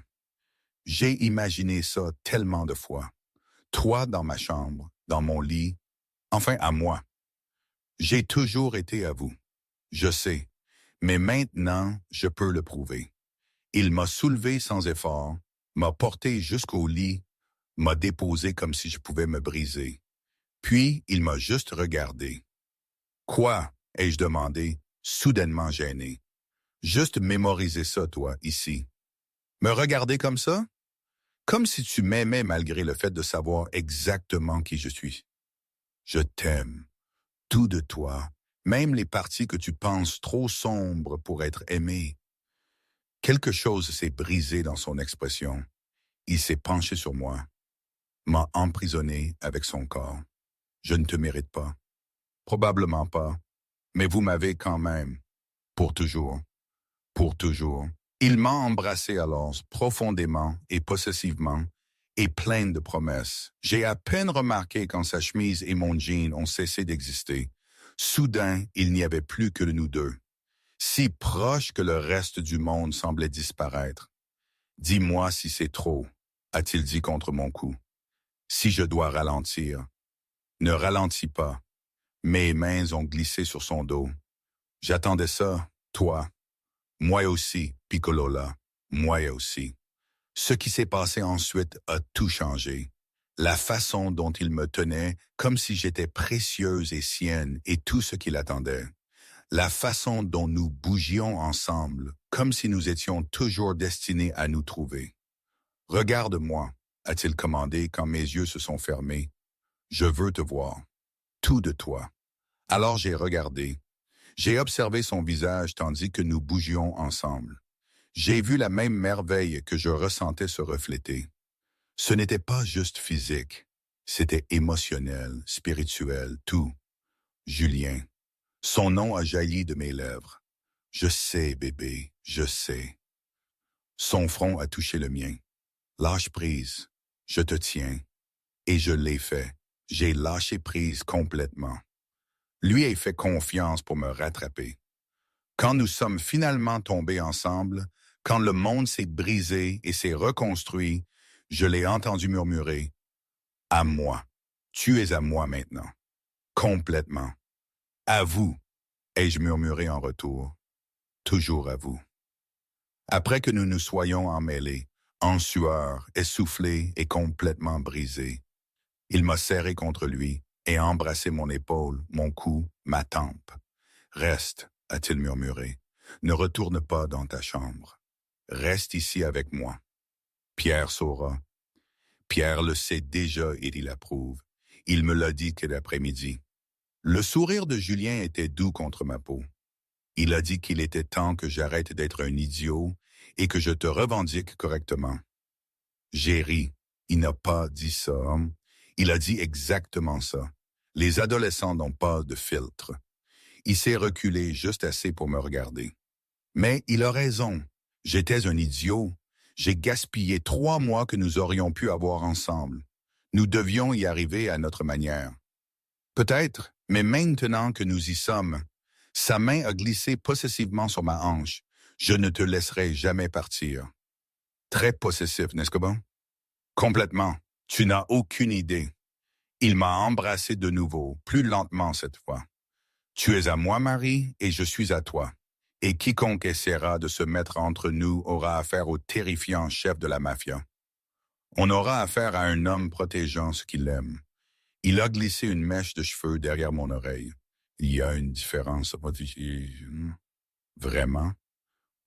J'ai imaginé ça tellement de fois. Toi dans ma chambre, dans mon lit, enfin à moi. J'ai toujours été à vous. Je sais. Mais maintenant, je peux le prouver. Il m'a soulevé sans effort, m'a porté jusqu'au lit, m'a déposé comme si je pouvais me briser. Puis, il m'a juste regardé. Quoi? Ai-je demandé, soudainement gêné. Juste mémoriser ça, toi, ici. Me regarder comme ça? Comme si tu m'aimais malgré le fait de savoir exactement qui je suis. Je t'aime. Tout de toi, même les parties que tu penses trop sombres pour être aimées. Quelque chose s'est brisé dans son expression. Il s'est penché sur moi, m'a emprisonné avec son corps. Je ne te mérite pas. Probablement pas. Mais vous m'avez quand même. Pour toujours. Pour toujours. Il m'a embrassé alors, profondément et possessivement, et pleine de promesses. J'ai à peine remarqué quand sa chemise et mon jean ont cessé d'exister. Soudain, il n'y avait plus que nous deux. Si proche que le reste du monde semblait disparaître. Dis-moi si c'est trop, a-t-il dit contre mon cou. Si je dois ralentir. Ne ralentis pas. Mes mains ont glissé sur son dos. J'attendais ça, toi. Moi aussi, Piccolola. Moi aussi. Ce qui s'est passé ensuite a tout changé. la façon dont il me tenait comme si j'étais précieuse et sienne et tout ce qu'il attendait, la façon dont nous bougions ensemble, comme si nous étions toujours destinés à nous trouver. « Regarde-moi » a-t-il commandé quand mes yeux se sont fermés. « Je veux te voir, tout de toi. » Alors j'ai regardé. J'ai observé son visage tandis que nous bougions ensemble. J'ai vu la même merveille que je ressentais se refléter. Ce n'était pas juste physique, c'était émotionnel, spirituel, tout. Julien. Son nom a jailli de mes lèvres. Je sais, bébé, je sais. Son front a touché le mien. Lâche prise, je te tiens. Et je l'ai fait. J'ai lâché prise complètement. Lui a fait confiance pour me rattraper. Quand nous sommes finalement tombés ensemble, quand le monde s'est brisé et s'est reconstruit, je l'ai entendu murmurer « À moi, tu es à moi maintenant, complètement. À vous », ai-je murmuré en retour, toujours à vous. Après que nous nous soyons emmêlés, en sueur, essoufflés et complètement brisés, il m'a serré contre lui et embrassé mon épaule, mon cou, ma tempe. « Reste », a-t-il murmuré, « ne retourne pas dans ta chambre. Reste ici avec moi. » Pierre saura. Pierre le sait déjà et il approuve. Il me l'a dit quel après-midi. Le sourire de Julien était doux contre ma peau. Il a dit qu'il était temps que j'arrête d'être un idiot et que je te revendique correctement. J'ai ri. Il n'a pas dit ça. Il a dit exactement ça. Les adolescents n'ont pas de filtre. Il s'est reculé juste assez pour me regarder. Mais il a raison. J'étais un idiot. J'ai gaspillé 3 mois que nous aurions pu avoir ensemble. Nous devions y arriver à notre manière. Peut-être, mais maintenant que nous y sommes, sa main a glissé possessivement sur ma hanche. Je ne te laisserai jamais partir. Très possessif, n'est-ce pas? Complètement. Tu n'as aucune idée. Il m'a embrassé de nouveau, plus lentement cette fois. Tu es à moi, Marie, et je suis à toi. Et quiconque essaiera de se mettre entre nous aura affaire au terrifiant chef de la mafia. On aura affaire à un homme protégeant ce qu'il aime. Il a glissé une mèche de cheveux derrière mon oreille. Il y a une différence. Vraiment?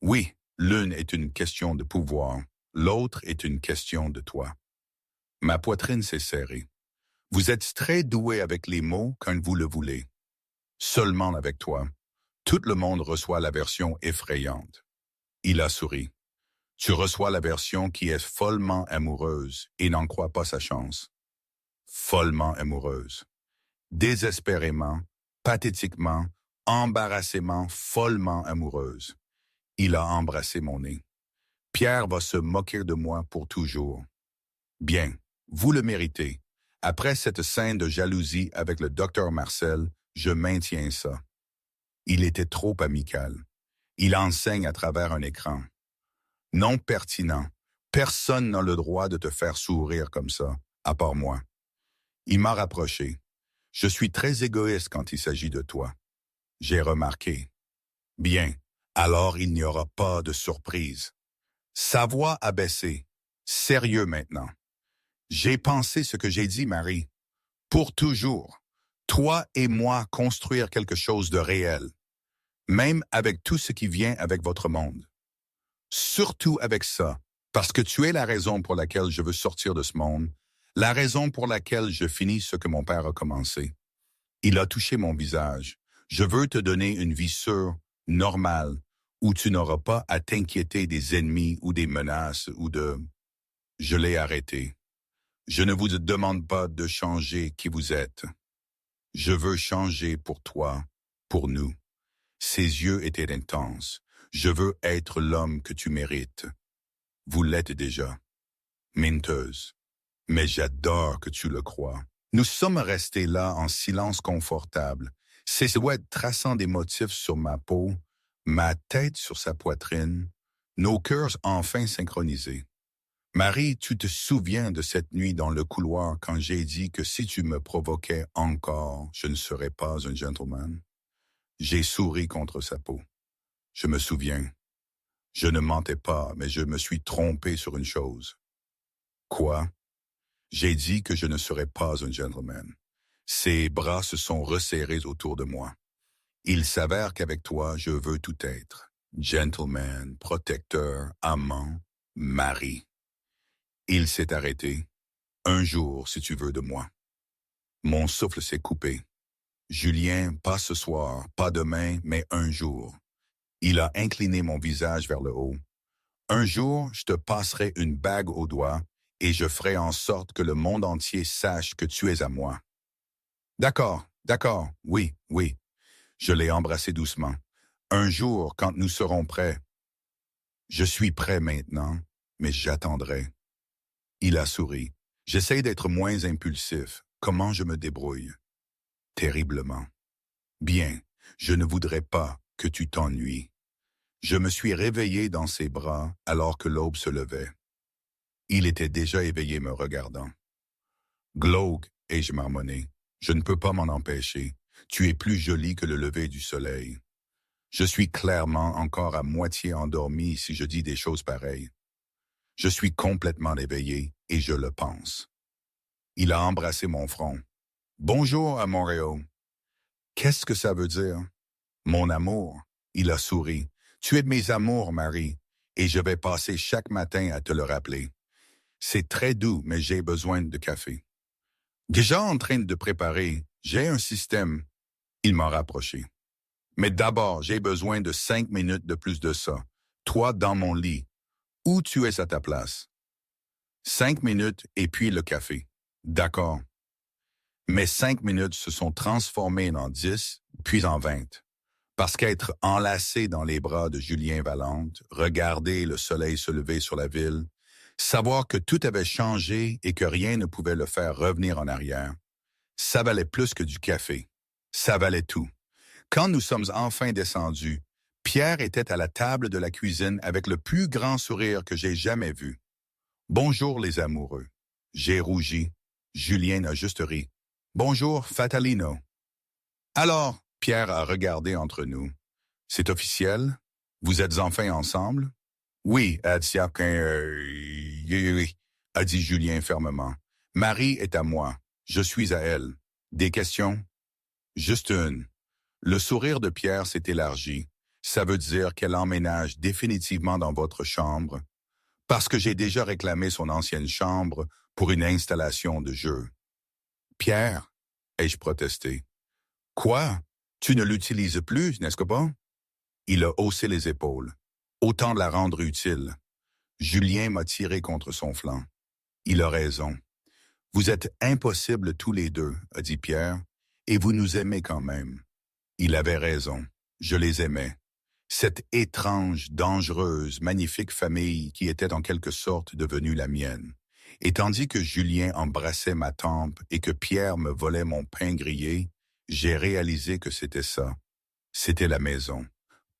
Oui, l'une est une question de pouvoir, l'autre est une question de toi. Ma poitrine s'est serrée. Vous êtes très doué avec les mots quand vous le voulez. Seulement avec toi. Tout le monde reçoit la version effrayante. Il a souri. Tu reçois la version qui est follement amoureuse et n'en croit pas sa chance. Follement amoureuse. Désespérément, pathétiquement, embarrassément, follement amoureuse. Il a embrassé mon nez. Pierre va se moquer de moi pour toujours. Bien, vous le méritez. Après cette scène de jalousie avec le docteur Marcel, je maintiens ça. Il était trop amical. Il enseigne à travers un écran. Non pertinent. Personne n'a le droit de te faire sourire comme ça, à part moi. Il m'a rapproché. Je suis très égoïste quand il s'agit de toi. J'ai remarqué. Bien, alors il n'y aura pas de surprise. Sa voix a baissé. Sérieux maintenant. J'ai pensé ce que j'ai dit, Marie. Pour toujours. Toi et moi construire quelque chose de réel. Même avec tout ce qui vient avec votre monde. Surtout avec ça, parce que tu es la raison pour laquelle je veux sortir de ce monde, la raison pour laquelle je finis ce que mon père a commencé. Il a touché mon visage. Je veux te donner une vie sûre, normale, où tu n'auras pas à t'inquiéter des ennemis ou des menaces ou de... Je l'ai arrêté. Je ne vous demande pas de changer qui vous êtes. Je veux changer pour toi, pour nous. Ses yeux étaient intenses. Je veux être l'homme que tu mérites. Vous l'êtes déjà. Menteuse. Mais j'adore que tu le crois. Nous sommes restés là en silence confortable, ses silhouettes traçant des motifs sur ma peau, ma tête sur sa poitrine, nos cœurs enfin synchronisés. Marie, tu te souviens de cette nuit dans le couloir quand j'ai dit que si tu me provoquais encore, je ne serais pas un gentleman? J'ai souri contre sa peau. Je me souviens. Je ne mentais pas, mais je me suis trompé sur une chose. Quoi? J'ai dit que je ne serais pas un gentleman. Ses bras se sont resserrés autour de moi. Il s'avère qu'avec toi, je veux tout être. Gentleman, protecteur, amant, mari. Il s'est arrêté. Un jour, si tu veux, de moi. Mon souffle s'est coupé. Julien, pas ce soir, pas demain, mais un jour. Il a incliné mon visage vers le haut. Un jour, je te passerai une bague au doigt et je ferai en sorte que le monde entier sache que tu es à moi. D'accord, d'accord, oui, oui. Je l'ai embrassé doucement. Un jour, quand nous serons prêts. Je suis prêt maintenant, mais j'attendrai. Il a souri. J'essaie d'être moins impulsif. Comment je me débrouille? Terriblement. Bien, je ne voudrais pas que tu t'ennuies. Je me suis réveillé dans ses bras alors que l'aube se levait. Il était déjà éveillé me regardant. Glauque, ai-je marmonné, je ne peux pas m'en empêcher. Tu es plus jolie que le lever du soleil. Je suis clairement encore à moitié endormi si je dis des choses pareilles. Je suis complètement éveillé et je le pense. Il a embrassé mon front. Bonjour, Amoréo. Qu'est-ce que ça veut dire? Mon amour. Il a souri. Tu es de mes amours, Marie, et je vais passer chaque matin à te le rappeler. C'est très doux, mais j'ai besoin de café. Déjà en train de préparer, j'ai un système. Il m'a rapproché. Mais d'abord, j'ai besoin de 5 minutes de plus de ça. Toi dans mon lit. Où tu es à ta place? 5 minutes et puis le café. D'accord. Mais 5 minutes se sont transformées en 10, puis en 20. Parce qu'être enlacé dans les bras de Julien Valente, regarder le soleil se lever sur la ville, savoir que tout avait changé et que rien ne pouvait le faire revenir en arrière, ça valait plus que du café. Ça valait tout. Quand nous sommes enfin descendus, Pierre était à la table de la cuisine avec le plus grand sourire que j'ai jamais vu. Bonjour les amoureux. J'ai rougi. Julien a juste ri. Bonjour, Fatalino. Alors, Pierre a regardé entre nous. C'est officiel? Vous êtes enfin ensemble? Oui, a dit Julien fermement. Marie est à moi. Je suis à elle. Des questions? Juste une. Le sourire de Pierre s'est élargi. Ça veut dire qu'elle emménage définitivement dans votre chambre, parce que j'ai déjà réclamé son ancienne chambre pour une installation de jeu. Pierre, ai-je protesté. Quoi? Tu ne l'utilises plus, n'est-ce pas? Il a haussé les épaules. Autant de la rendre utile. Julien m'a tiré contre son flanc. Il a raison. Vous êtes impossibles tous les deux, a dit Pierre, et vous nous aimez quand même. Il avait raison. Je les aimais. Cette étrange, dangereuse, magnifique famille qui était en quelque sorte devenue la mienne. Et tandis que Julien embrassait ma tempe et que Pierre me volait mon pain grillé, j'ai réalisé que c'était ça. C'était la maison.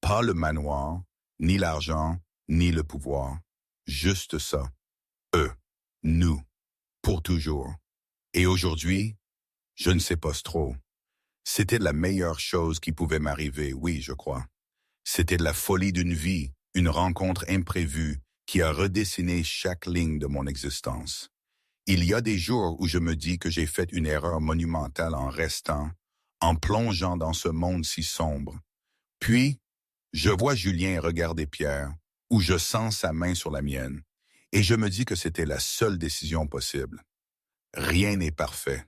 Pas le manoir, ni l'argent, ni le pouvoir. Juste ça. Eux. Nous. Pour toujours. Et aujourd'hui, je ne sais pas trop. C'était la meilleure chose qui pouvait m'arriver, oui, je crois. C'était de la folie d'une vie, une rencontre imprévue qui a redessiné chaque ligne de mon existence. Il y a des jours où je me dis que j'ai fait une erreur monumentale en restant, en plongeant dans ce monde si sombre. Puis, je vois Julien regarder Pierre, où je sens sa main sur la mienne, et je me dis que c'était la seule décision possible. Rien n'est parfait.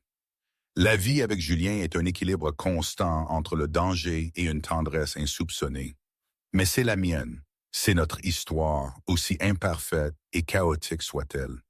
La vie avec Julien est un équilibre constant entre le danger et une tendresse insoupçonnée. Mais c'est la mienne, c'est notre histoire, aussi imparfaite et chaotique soit-elle.